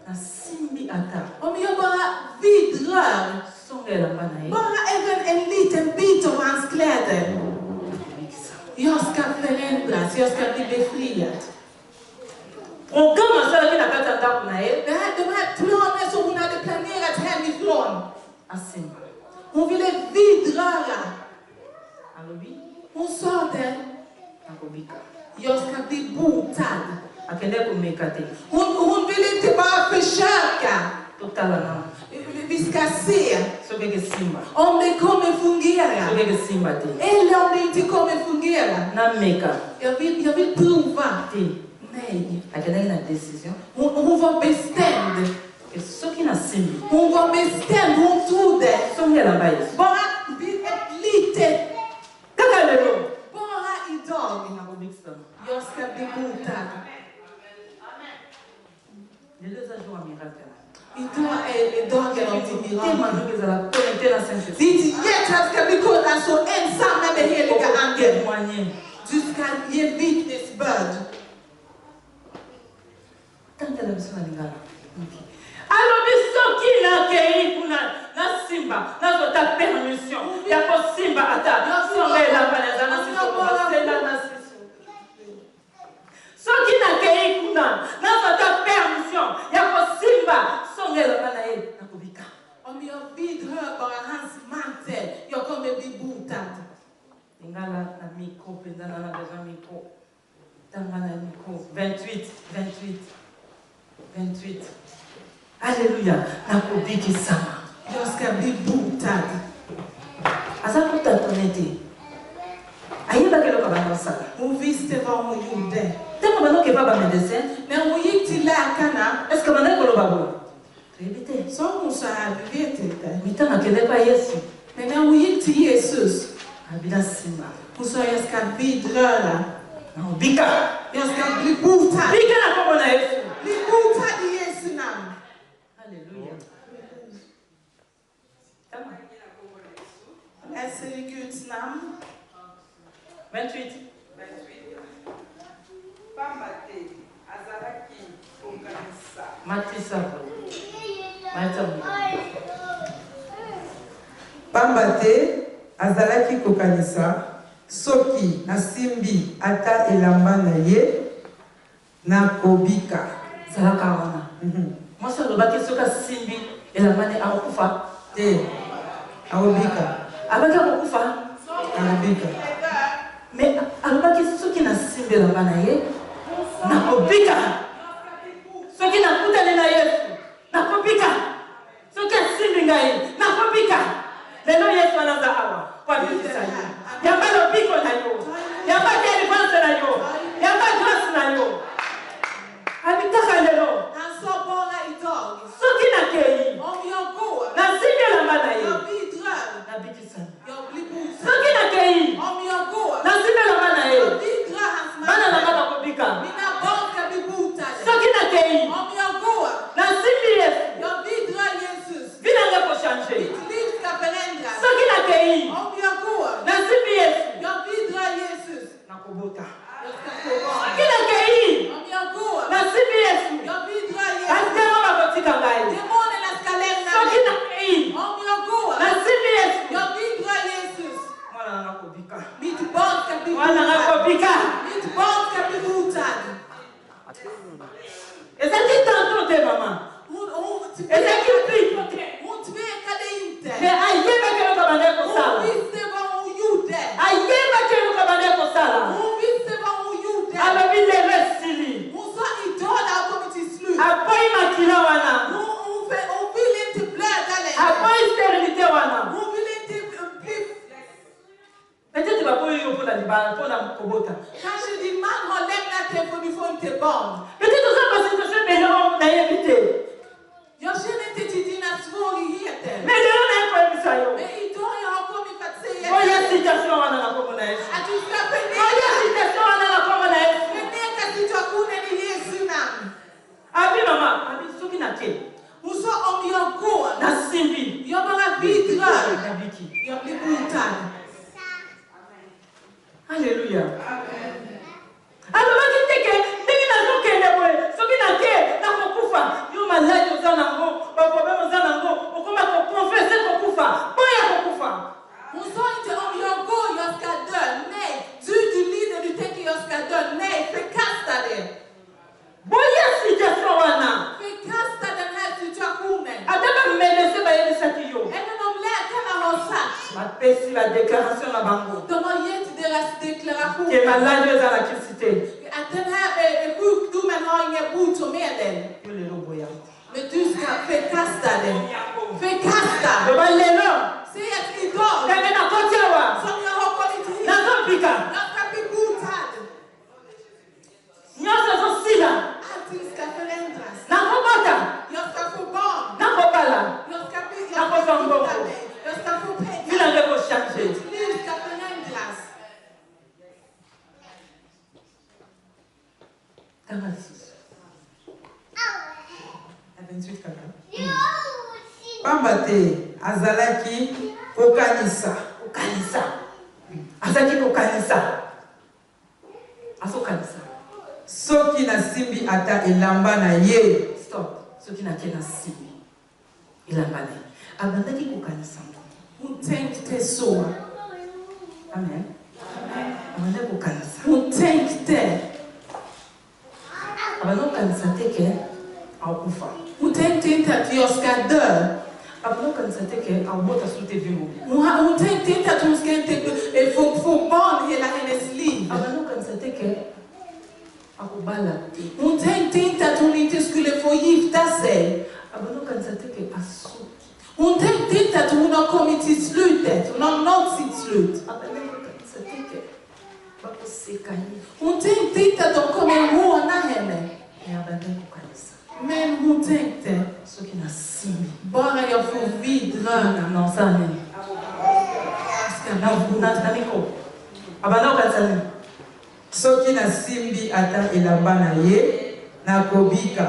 Na simbi ata. Om jag bara vidrör, Songela bana ye. bara även en liten bit av hans kläder, jag ska förändras, jag ska bli befriad. Programme asala ki na kati ya ndako na ye. De här planerna som hon hade planerat hemifrån, Asimba. hon ville vidröra. Alobi. Hon sa det, Nakobika. jag ska bli botad. Akende komeka te. Hon ville inte bara försöka. Totala na. Vi ska se Soki ke simba. om det kommer fungera. Soki ke simba te. Eller om det inte kommer fungera. Na meka. Jag vill prova. Te. Nej. Akende na décision. Hon var bestämd. Ke soki na simbi. Hon var bestämd. Hon trodde. Songela ba Yesu. Bara vid ett litet. Kaka lelo. Bara idag. Nakobikisa. Jag ska bli botad. Lelo eza jour ya miracle. Idag är dagen av din Tema mirakel. ndoki ezala connecté na Saint-Esprit. Ditt hjärta ska bli alltså ensam med den heliga anden. Témoigner. Du ska ge vittnesbörd. Tantala biso na lingala. Alobi soki nakei kuna na simba nazota permission ya kosimba ata songa elamba naza na siso kobasela na siso. Soki nakei kuna nazota permission ya kosimba songa elamba na ye nakobika. Om jag vidrör bara hans mantel, jag kommer bli botad. Lingala na micro penza na besoin micro. Tanga na micro 28 28 28. Alléluia. Nakobiki sama. Jag ska bli botad. Asa kuta tonete. Ayeba kelo kabana sala. Hon visste vad hon gjorde. Temo bano ke baba médecin. När hon gick till läkarna, Est-ce que bana kolo babo? Rébité. sa hon så här, vi vet inte. Mitana kele pa Yesu. Men när hon gick till Jesus, Abila simba. hon sa jag ska vidröra. Na bika. Jag ska bli botad. Bika na komo na Yesu. Bli botad i Jesu namn. Alléluia. Tama. Läser i Guds namn. 28. Matisa. Pamba te azalaki kokanisa soki nasimbi ata elamba na ye nakobika. Zalaka wana. Moi ça le baki soka simbi elamba ne akufa. Akobika. Abaki akufa. Akobika. Mais alobaki soki na simbi elamba na ye nakobika. Soki nakutane na Yesu nakobika. Soki simbi ngai nakobika. Lelo Yesu anaza awa kwa bikisa yo. Yamba lobiko na yo. Yamba deliverance na yo. Yamba grâce na yo. Abitaka lelo. Soki na kei. Na simbi elamba na ye. Na bikisa. Soki na kei. Na simbi elamba na ye. Bana na baba kobika. Soki na kei. Na simbi Yesu. Vina ngako changer. Soki na kei. Na simbi Yesu. Nakobota. Soki na kei. Na simbi Yesu. Asema bakotika ngai. Soki na kei. Na simbi Yesu. Mwana nakobika. Mwana nakobika. Ezaki tantôt te mama. Ezaki pli. Mais ayeba ke loka bande kosala. Ayeba ke loka bande kosala. Alobi lelo esili. Apoyi makila wana. Apoyi stérilité wana. Peut-être bapoyi yo mpona libala mpona kobota. Peut-être oza basituation ebele nayebi te. Mais lelo nayekoyebisa yo. Oya situation wana na kombo na Yesu. Oya situation wana na kombo na Yesu. Abi mama, abi soki na ke. Na simbi. Alléluia. Alors, je dis que ndenge nazokende boye soki na ke nakokufa yo maladi oza nango baproblème oza nango okoma koconfesse kokufa boya kokufa. Boya situation wana. Ataka medecin bayebisaki yo. Bapesi la déclaration na bango. Que malade eza na kisite. Yo lelo boya. Loba lelo. Ndenge nakoti awa. Nazopika. Nyonso ezosila. Nakobota. Nakobala. Nakozwa mbongo. Vila nde kochange. Tanga lisusu. 28 kaka. Pamba te azalaki kokanisa. Azalaki kokanisa. Azokanisa. Soki nasimbi ata elamba na ye. Stop. Soki nake na simbi elamba na ye. Abandaki kokanisa. Amen. Abandaki kokanisa. Abandaki kokanisa te ke akufa. Abandaki kokanisa te ke abota su te vimo. Abandaki kokanisa te ke akubala. Abandaki kokanisa te ke asu. Hon tänkte inte att hon har kommit till slutet. Hon har nått sitt slut. Hon tänkte inte att de kommer håna henne. Men hon tänkte, bara jag får vidröra. Soki nasimbi ata elamba na ye nakobika.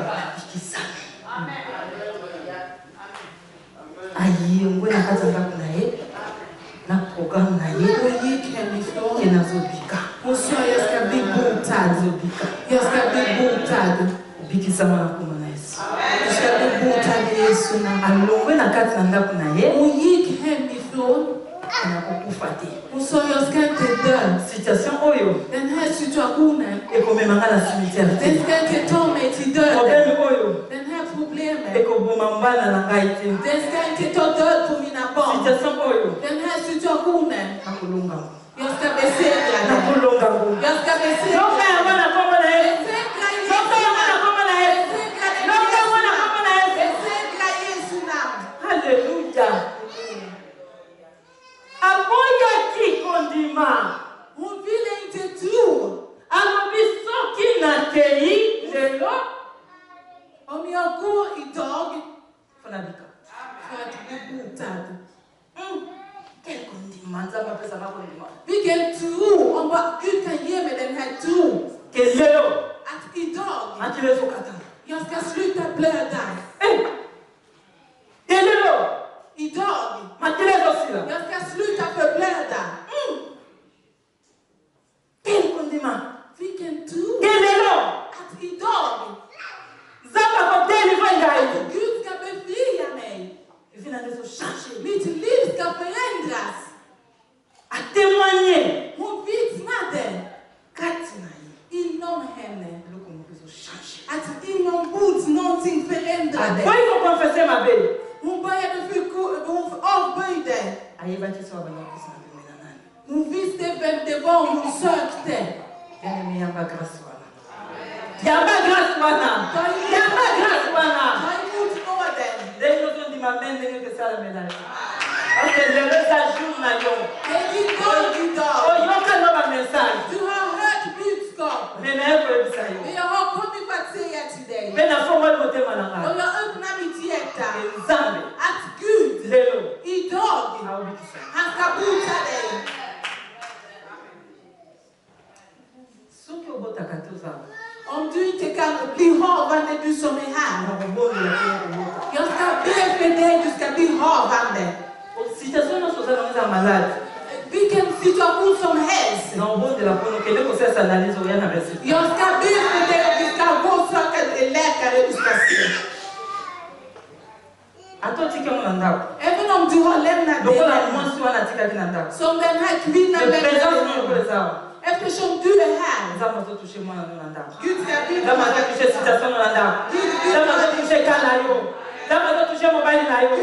Ayengwe na kati ndako na ye na programme na ye enazobika. Obikisama na kombo na Yesu. Alongwe na kati na ndako na ye So jag ska inte dö. Situation oyo. Den här situationen. Ekomemanga na cimetière. Den ska inte ta mig till döden. Problème oyo. Den här problemet. Ekoboma mbana na ngai te. Den ska inte ta död på mina barn. Situation oyo. Den här situationen. Nakulunga. Jag ska besegra den. Nakulunga. Jag ska besegra den. Wana koma na Yesu. Besegra Jesu. Wana koma na Yesu. Wana koma na Yesu. Besegra Jesu namn. Halleluja. Aboya kikondima. Hon ville inte tro. Alobisoki na kei lelo. Om jag går idag Fanabika. för att bli botad. Kikondima nzamba pesa makondima. Vilken tro om vad Gud kan ge mig den här tro. Kelelo. Att idag Atile sokata. jag ska sluta blöda. Kelelo. Idag Matile dosila. jag ska sluta förblöda. Kikondima. Vilken tro. Kelelo. Att idag Zamba kodeli vangai. att Gud ska befria mig. Vina ndezo changer. Mitt liv ska förändras. A témoigner. Hon vittnade Katina. inom henne. Loko mbezo changer. Att inombords någonting förändrade. Moi faut confesser ma belle. Hon började hon avböjde. Ayeba kiso abanya kusana bemena nani. Hon visste vem det var hon sökte. Ennemi yamba grâce wana. Yamba grâce wana. Yamba grâce wana. Ta emot nåden. Lelo zo ndima mende ngeke sala melali. Parce que lelo za jour na yo. Det är din dag idag. Oyoka no ba message. Du har hört budskap. Nena yako ebisa yo. Men jag har kommit för att säga till dig. Pena fongo motema na Och ngai. jag öppnar mitt hjärta. Nzambe. Att Gud Lelo. idag, Awubikisa. han ska bota dig. Soki obotaka tozala. Om du inte kan bli havande, du som är här. Jag ska be för dig, du ska bli havande. Situation nyonso oza nango eza malade. Vilken situation som helst. Na obondela mpono okende kosala analyse oya na resultat. Jag ska be för dig och vi ska gå och söka en läkare du ska se. Ata otiki yango na ndako. Även om du har lämnat Lokola det. mwasi wana atikaki na ndako. Som den här kvinnan Présence lämnade. moko eza awa. Eftersom du är här. Nzambe azotouche mwana no na ndako. Gud ska bli Nzambe azotouche situation no na ndako. Nzambe azotouche ka na yo. Nzambe azotouche mobali na yo.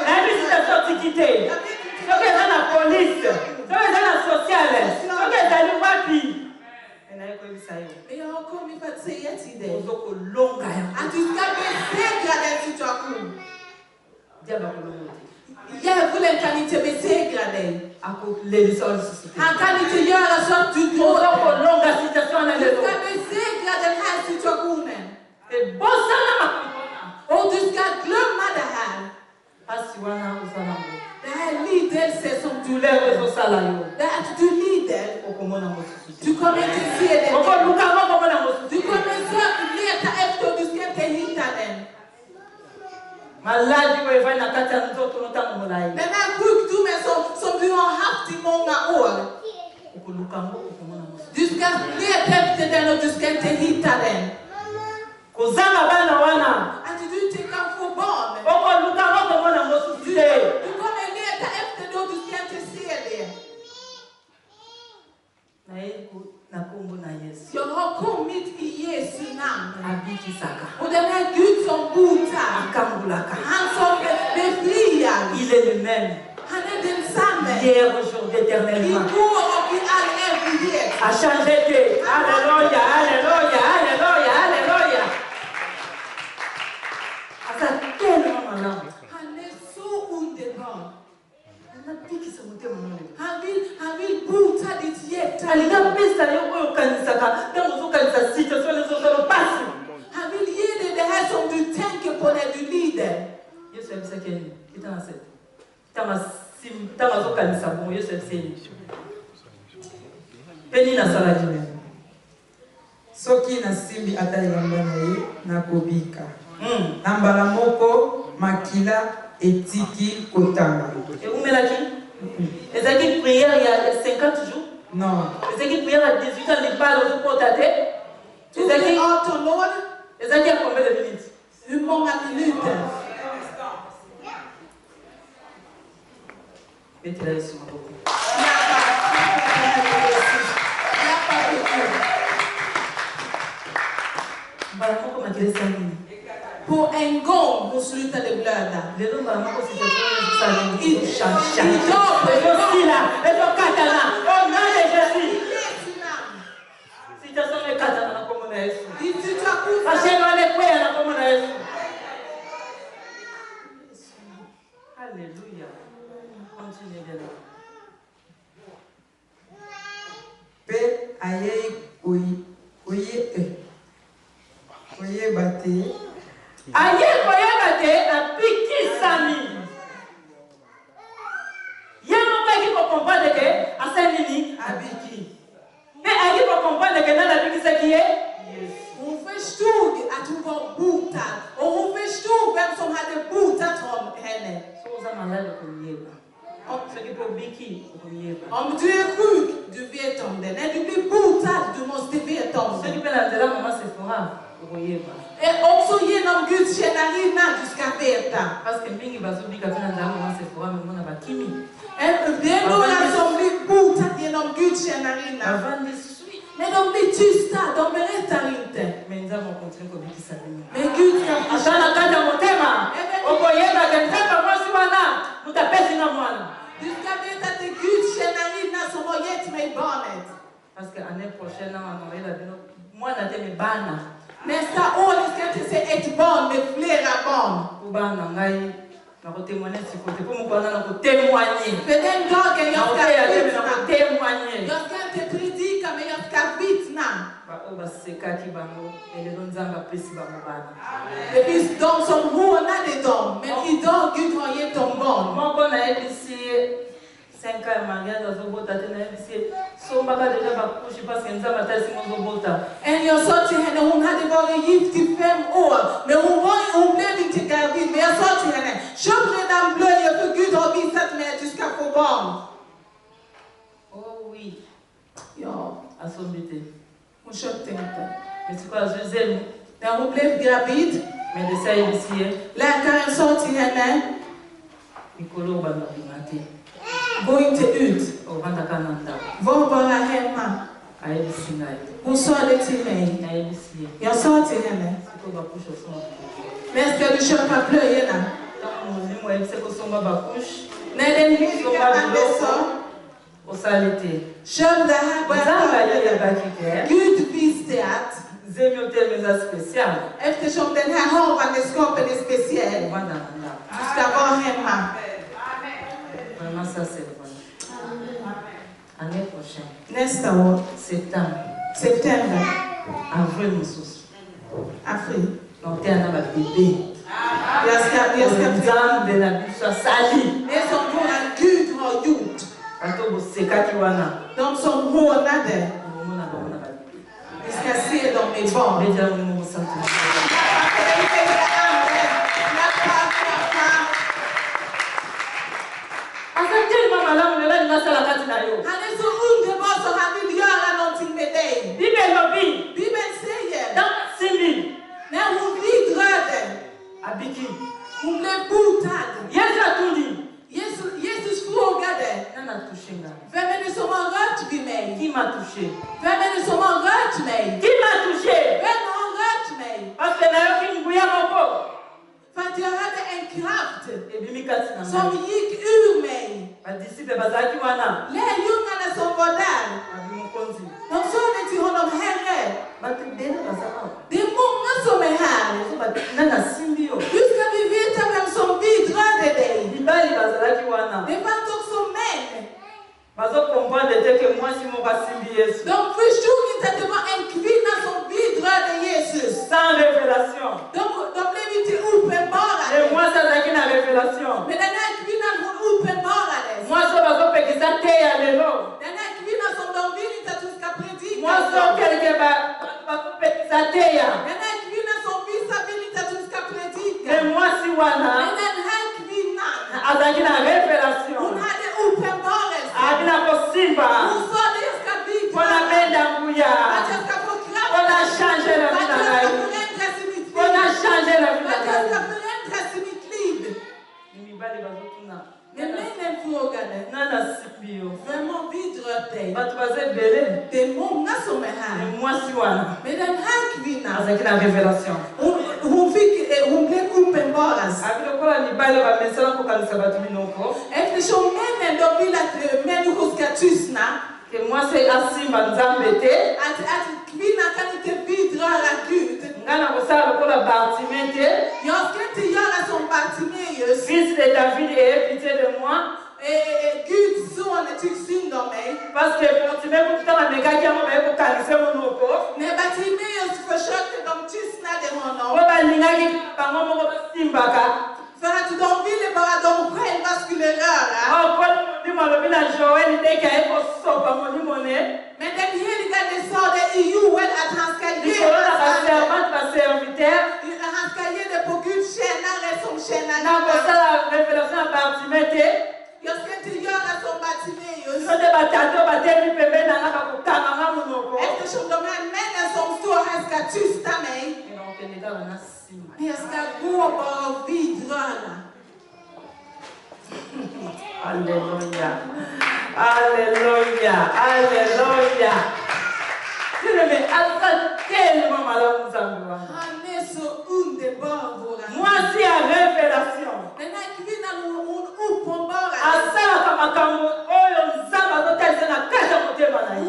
Nayebi situation otiki te. Soki eza na police. Soki eza na sociale. Soki ezali wapi. Naye koyebisa yo. Men jag har kommit för att säga till dig. Ozokolonga yango. Att du ska besegra den situation. Diable akolonga te. Djävulen kan inte besegra dig. Akolelisa o lisusu te. Han kan inte göra så att du går. Ozokolonga situation na Du lelo. ska besegra den här situationen. Ebosana makona. Och du ska glömma det här. Pasi wana ozala ngo. Det här lidelse som du Douleur ezosala yo. det är att du lider. Okomona mosusu te. Du kommer inte se den. Okoluka ngo okomona mosusu Du te. kommer leta efter och du ska inte hitta den. Maladi oyo evai na kati ya nzoto ntango molai. Den här sjukdomen som du har haft i många år. Okoluka ngo okomona mosusu. Du ska leta efter den och du ska inte hitta den. Kozanga bana wana. Att du inte kan få barn. Okoluka ngo okomona mosusu te. Du kommer leta efter det och du ska inte se det. Na kombo na Yesu. Jag har kommit i Jesu namn. Abikisaka. Och den här Gud som botar. Akambulaka. Han som befriar. Il est le même. Han är densamme. Hier, aujourd'hui, éternellement. Igår och i all evighet. A changé que. Alléluia, alléluia, alléluia, alléluia. Asa tellement malade. Han är så underbar. Anabikisa motema mwana. Han vill bota ditt hjärta. Alinga pesa yo oyo kanisaka. Ntango ozokanisa situation ezosala pasi. Han vill ge dig det här som du tänker på när du lider. Yesu abisaki nini? Kitana sete. Ntango azokanisa bongo Yesu abisaki nini? Mpe nini asalaki nini? soki nasimbi ata elamba na ye nakobika. Na mbala moko makila etiki kotanga. Eumelaki? Ezalaki prière il y a 50 jours? Non. Ezalaki prière à 18 ans libala ozokota te? Tog det 18 år? Ezalaki à combien de minutes? Hur många minuter? Mettez-la sur ma boca. Pour un gong, vous slutar de blöda. Il dort, il dort katana. Oh non, Jésus. Si tu as sonné katana, comment est-ce? Alléluia. Continuez de là. Pe aye oye bate. Aye koye bate a piki sami. Yamo kwa ki ko comprendre que asenini abiki. Mais aye ko comprendre que nana biki ce qui est. Hon förstod att hon var botad. Och hon förstod vem som hade botat henne. So za malade ko yeba. Ce qui peut biki ko yeba. Om du är sjuk, du vet om det. När du blir botad, du måste veta om Ce qui det. peut la dela maman se fera ko yeba. Också genom Guds tjänarinna du ska veta. Parce que mingi bazobika tena dela maman se fera mais mona bakimi. Det är några som blir botad genom Guds tjänarinna. Avandi Men de blir tysta, de berättar inte. mais nous avons continué ko biki sami. Men Gud ska Ashana kaja motema. Okoyeba ke nzamba mwasi wana mutapesi na mwana. Du ska veta att det är Guds tjänarinna som har gett mig barnet. Parce que l'année prochaine, moi, je vais bana. Nästa år ska jag inte se ett barn med flera barn. För den dagen jag ska inte predika, men jag ska vittna. Det finns de som hånade dem, men idag Gud har gett dem barn. 5 ans mariage azobota tena yebisi sombaka deja bakushi parce que nzambe atasi mozobota. En jag sa till henne, hon hade varit gift i 5 år, men hon blev inte gravid. Men jag sa till henne, köp redan blöjor för Gud har visat mig att du ska få barn. Oh oui. Ja, Asombite. hon köpte inte. Mais c'est quoi José? När hon blev gravid, Mais de ça yebisi läkaren sa till henne, Nicolo banabimate. gå inte ut, Ovanda kananda. var bara hemma. Ayebisi ngai. Hon sa det till mig. Ayebisi. Jag sa till henne, Siko bakusha soma. men ska du köpa blöjorna? Muzimu ayebisi ko somba bakush. När den heliga ande sa, Osalite. köp det här, börja Nzambe ta det. ayebakike. Gud visste att Zemiotelmeza spécial. eftersom den här havandeskapet är speciell, Ovanda nanda. du ska vara hemma. Vraiment ça c'est bon. Année prochaine. Nästa år, Septembre. september, Avril mosusu. april. Donc t'es un bébé. Jag ska Nzambe na biso asali. det som våran Gud har gjort. Bato bosekaki wana. De som hånade, Omona bamona bébé. vi ska se dem i barn. Déjà nous nous sentons. Tellement malamu lela ninasala kati na yo. Han är så underbar så han vill göra någonting med dig. Bibel lobi. Bibeln säger, Dans Simbi. när hon vidrörde, Abiki. hon blev botad. Yesu atundi. Jesus frågade, Nana tushenga. vem är det som har rört vid mig? Qui m'a touché? Vem är det som har rört mig? Qui m'a touché? Vem har rört mig? Parce que na yo kinguya moko. För att jag hade en kraft Ebimi kati na som ngai. gick ur mig. Ba disciple bazaki wana. Lärjungarna som var där, Abimukonzi. de sa det till honom, Herre, Batu dena bazaka. det är många som är här. So ba nana Simbi yo. Hur ska vi veta vem som vidrörde dig? Libali bazalaki wana. Det fanns också män. Bazo comprendre que mwasi moko asimbi Yesu. De förstod inte att det var en kvinna som vidrörde Jesus. Sans révélation. De blev inte uppenbarade. Et moi ça zaki na révélation. Men den här kvinnan, hon uppenbarades. Moi so bazo pekisa te ya lelo. Den här kvinnan som de vill inte att du ska predika. Moi so quelque bazo pekisa te ya. Den här kvinnan som vissa vill inte att du ska predika. Et moi si wana. Men den här kvinnan, Azaki na révélation. hon hade uppenbarelse. Abina kosimba. Hon sa det, jag ska Pona vidröra. benda nguya. Att jag ska få kraft. Pona changer la Att vie na jag ska ngai. förändras i mitt liv. Pona changer la vie na Att jag ska ngai. förändras i mitt liv. Ni mibali bazotuna. Men männen frågade, Na azalaki na révélation. Abi lokola libali bamesala kokanisa bato minoko. Que moi c'est asimba nzambe te. Ngana kosala lokola Bartimée te. Fils de David, aie pitié de moi. Parce que Bartimée kutana megaki yango baye kokanisa monoko. Oyo balingaki bango moko basimbaka. Tu donnes ville et par donc prenne parce qu'il est rare. Oh, quand tu m'as vu la Joël, il était qu'à être sopa mon monnaie. Mais dès qu'il y a des sortes de EU, elle a transcalé. Il faut la servante, la serviteur. Il a transcalé de beaucoup de chaînes, son chaîne. N'a pas ça la révélation à Bartimée. Yoske tu y a son bâtiment. Je te bataille, bataille, tu peux mettre dans la caméra, mon nom. Est-ce que je dois mettre son store à ce que tu stammes? Est-ce que vous avez vide là? Alléluia. Alléluia. Alléluia. Tu ne me attends tellement malheur nous envoie. Moi, c'est la révélation. À ça, comme un cambo, oh, on s'en va dans tel sens, la cage à côté, malheur.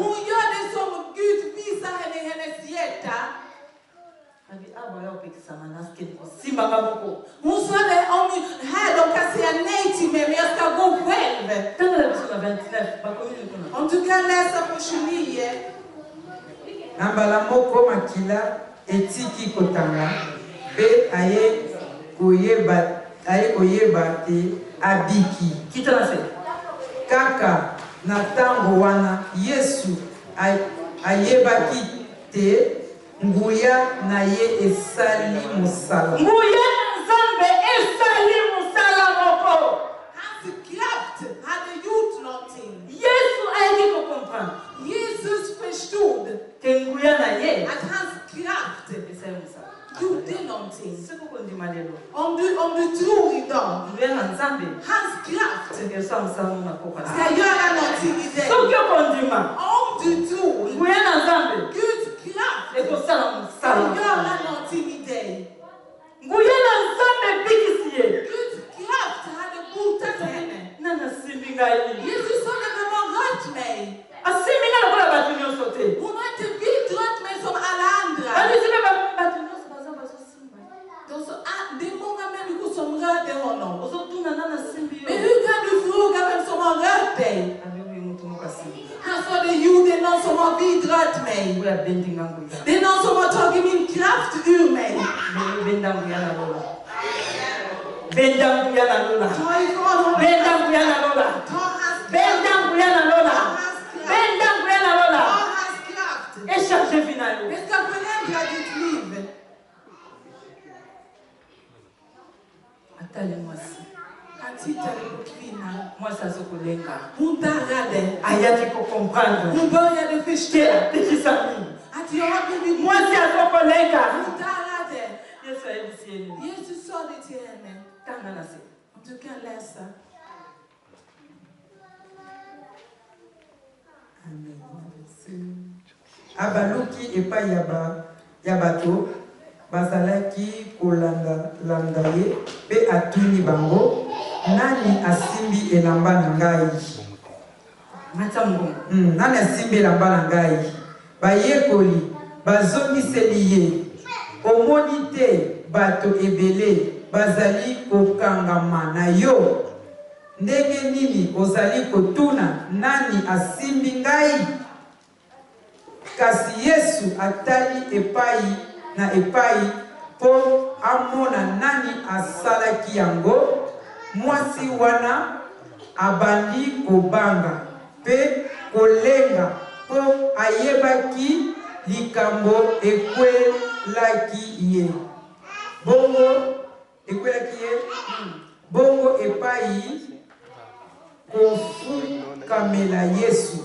En tout cas, laisse approcher. Nambala moko makila etiki kotanga pe aye koyeba te abiki kaka na tango wana Yesu ayebaki te nguya na ye esali musala. Nguya nzambe esali musala moko. Yesu ayebi ko comprendre. Jesus verstod que nguya na ye at hans kraft esali musala. gjorde någonting. Siko kondima lelo. Om du tror idag, Nguya na nzambe hans kraft esali musala mona koka. ska göra någonting i dig. Siko kondima. Om du tror, Nguya na nzambe Guds kraft ekosala ska musala. göra någonting i dig. Nguya na nzambe bikisi ye. Guds kraft hade botat henne. Nana simbi ngai. Jesus sa att hon har rört mig. Asimbi ngai lokola bato nyonso te. Hon har inte vidrört mig som alla andra. Alizime bato nyonso baza bazosimba. Det är många människor som rörde honom. Ozotuna nana simbi yo. Men hur kan du fråga vem som har rört dig? Abibi mutu mokasimbi. Han sa det, jo, det är någon som har vidrört mig. Nguya bendi nganguya. Det är någon som har tagit min kraft ur mig. Benda nguya na lola. Benda nguya na lola. Ta ifrån honom. Benda nguya na lola. Ta hans Benda kraft. nguya na lola. Benda nguya na Ta lola. hans kraft. Échange finalo. Det ska förändra ditt liv. Atali mwasi. Han tittade på kvinnan. Mwasi azokolenga. Hon darrade. Ayaki ko comprendre. Hon började förstå Tekisami. att jag har blivit Mwasi azokolenga. Hon darrade. Yesu ayebisi yeni. Jesus sa det till henne. Tanga na se. Om du kan läsa. Abaluki epai ya bato bazalaki kolanda ye pe atuni bango nani asimbi elamba na ngai. Nani asimbi elamba na ngai. Bayekoli bazongiseli ye omoni te bato ebele bazali kokangama na yo. Ndenge nini ozali kotuna nani asimbi ngai? Kasi Yesu atali epai na epai po amona nani asalaki yango. Mwasi wana abandi kobanga pe kolenga po ayebaki likambo ekwelaki ye. Bongo ekwelaki ye. Bongo epai kofukamela Yesu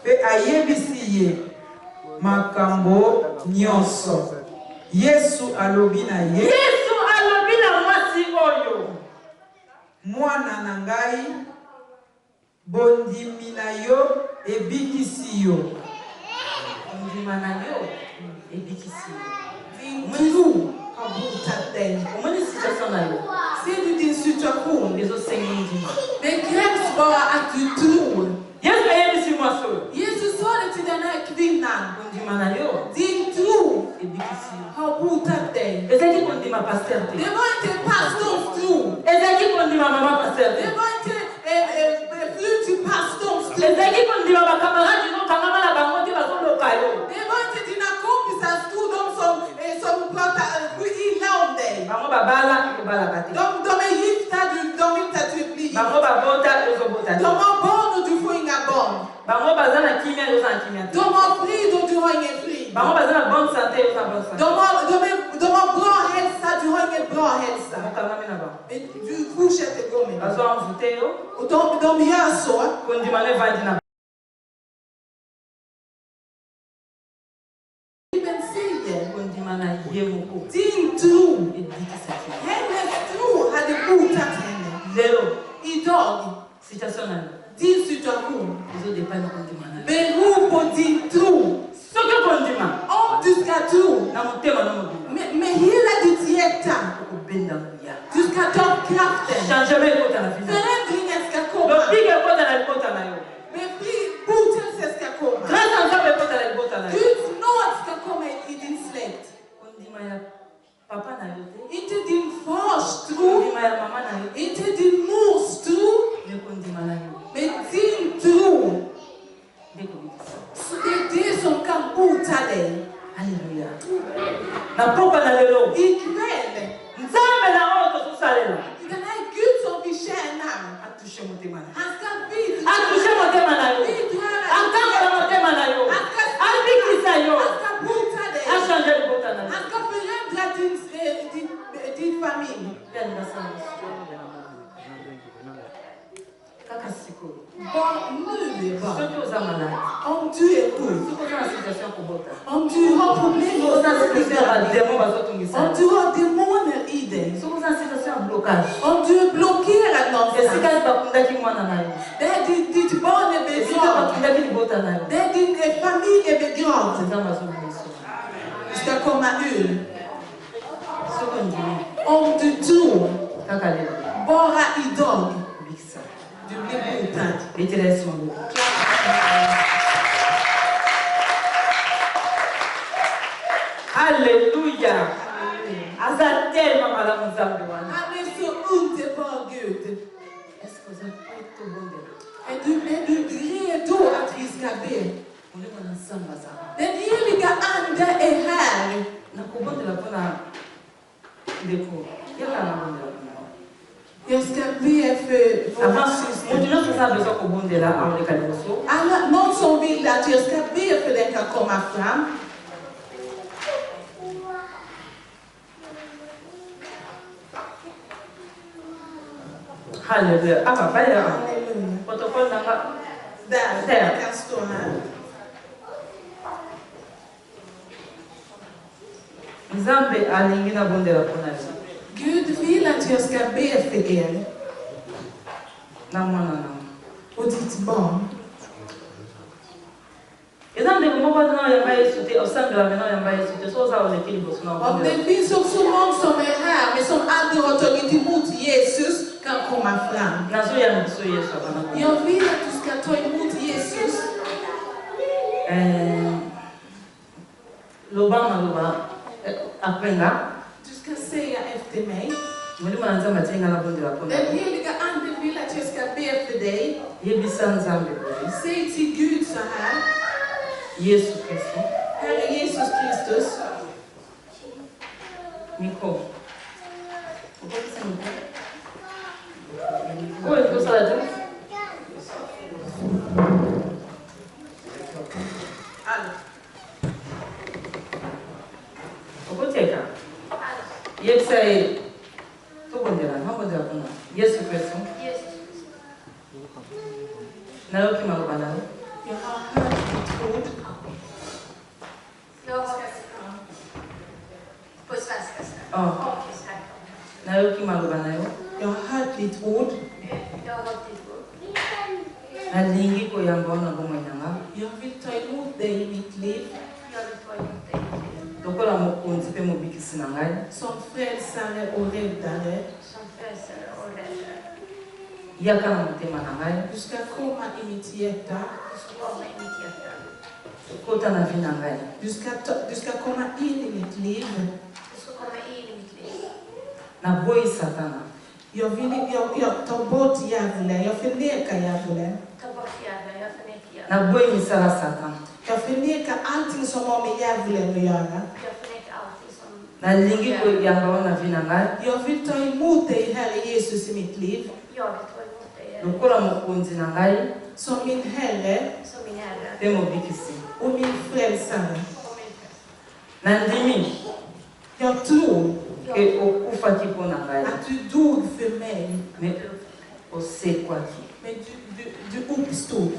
pe ayebisi ye makambo nyonso. Yesu alobi na ye. Yesu alobi na mwasi oyo. Mwana na ngai bondimi na yo ebikisi yo. Bondima na yo ebikisi yo. Din tro har botat dig. Ser du din situation? Det krävs bara att du tror. Jesus sa det till den här kvinnan. Din tro har botat dig. Det var inte pastorns tro. Det var inte fru till pastorns tro. Det var inte dina kompisars tro, som pratar illa om dig. De är gifta, de vill inte att du blir gift. De har barn och du får inga barn. De har frid och du har ingen frid. De har bra hälsa, du har ingen bra hälsa. Men du fortsätter gå med det. Och de gör så. Bibeln säger din tro, hennes tro hade botat henne. Idag, din situation beror på din tro. Om du ska tro med hela ditt hjärta, du ska ta kraften. Förändringen ska komma. Botelse ska komma. Guds nåd ska komma i din släkt. Inte din fars tro, inte din mors tro, men din tro. Så det är det som kan bota dig. Halleluja. Ikväll, den här Gud som vi tjänar, han ska vidröra. Han ska bota dig. Han ska förändra din familj. Om du är sjuk, om du har problem, om du har demoner i dig, om du är blockerad någonstans, där ditt barn är begravd, där din familj är begravd, du ska komma ur. Om du tror, bara idag, du blir botad. Halleluja. Han är så underbar, Gud. Är du redo att vi ska be? Den heliga ande är här. Jag ska be för våra syster. Någon som vill att jag ska be för den kan komma fram. Halleluja. Där kan stå här. Gud vill att jag ska be för er. Och ditt barn. Om det finns också någon som är här men som aldrig har tagit emot Jesus kan komma fram. Jag vill att du ska ta emot Jesus. Du ska säga efter mig. Den heliga ande vill att jag ska be för dig. Säg till Gud så här. Herre Jesus Kristus. Yesu Kristo. Jag har hört ditt ord. På svenska. Jag har hört ditt ord. Jag vill ta emot dig i mitt liv. Son frère Sarah aurait d'aller. Jusqu'à comment imitieta. Jusqu'à comment il i mitt liv. Jag tar bort djävulen, jag förnekar djävulen. Jag förnekar allting som har med djävulen att göra. Jag vill ta emot dig, Herre Jesus, i mitt liv. Som min Herre och min frälsare. Jag tror att du dog för mig. Men du uppstod.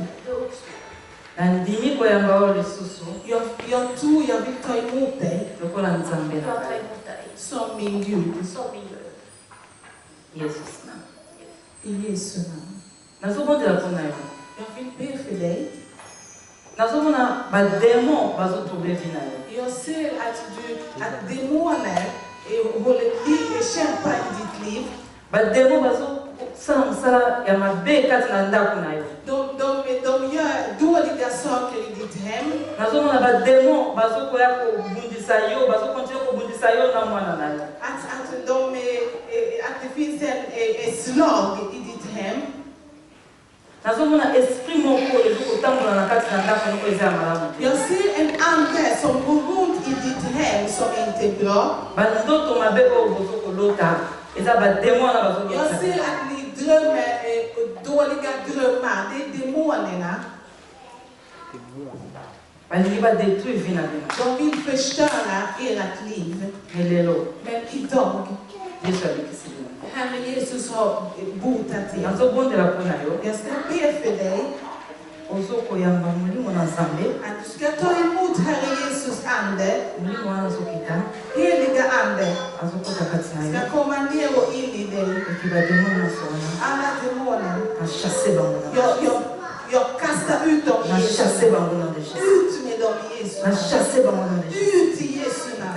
Jag tror jag vill ta emot dig som min Gud. I Jesu namn. Jag vill be för dig. Jag ser att demoner kämpar i ditt liv. De gör dåliga saker i ditt hem. Att det finns ett slag i ditt hem. Jag ser en ande som går runt i ditt hem som inte är bra. Jag ser att ni drömmer dåliga drömmar. Det är demonerna. De vill förstöra ert liv. Men idag Herre Jesus har botat dig. Jag ska be för dig att du ska ta emot Herre Jesus ande. Heliga ande ska komma ner och in i dig. Alla demoner. Jag kastar ut dem i Jesu namn. Ut med dem i Jesu namn. Ut i Jesu namn.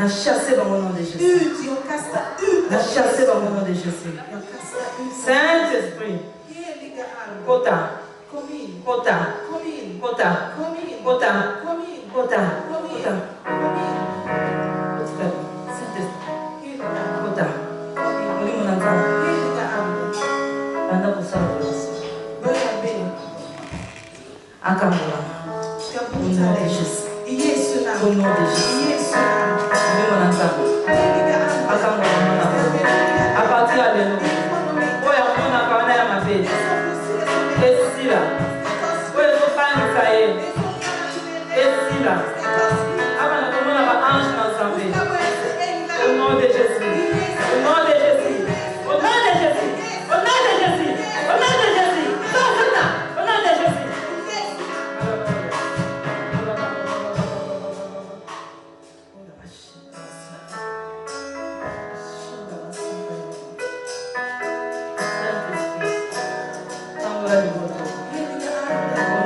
Ut, jag kastar ut dem. Jag kastar ut. Saint-Esprit. Heliga ande. Kota. Kom in. Kota. Kom in. Kota. Kom in. Kota. Kom in. Kota. Kom in. Kota. Kom in. Saint-Esprit. Heliga ande. Kota. Mulimo na nzambe. Heliga ande. Banda kusala polisi. Börja be. Akambola. Ska bota dig. I Jesu namn. Au nom de Jésus. I Jesu namn. Mulimo na nzambe. Heliga ande. Akambola mwana. À partir de nous. Oya mwana kana ya mabeli. Esila. Oya zofanya saye. Esila. Abana komona ba ange na nzambe. Au nom de Jésus. Au nom de Jésus. Au nom de Jésus. Au nom de Jésus. Au nom de Jésus. Au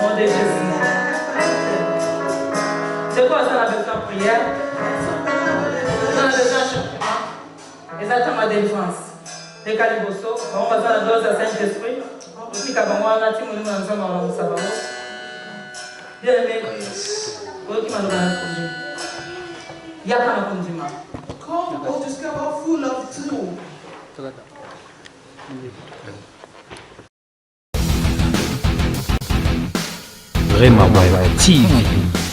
nom de Jésus. C'est quoi ça la besoin de prière? On a besoin de changement. Exactement délivrance. Les caliboso, on va faire la dose à Saint-Esprit. Aussi qu'avant on a dit que nous avons un sabbat. Bien aimé, qui m'a donné un projet. Il y a pas de condiment. Kom och du ska vara full av tro. Rema Web TV.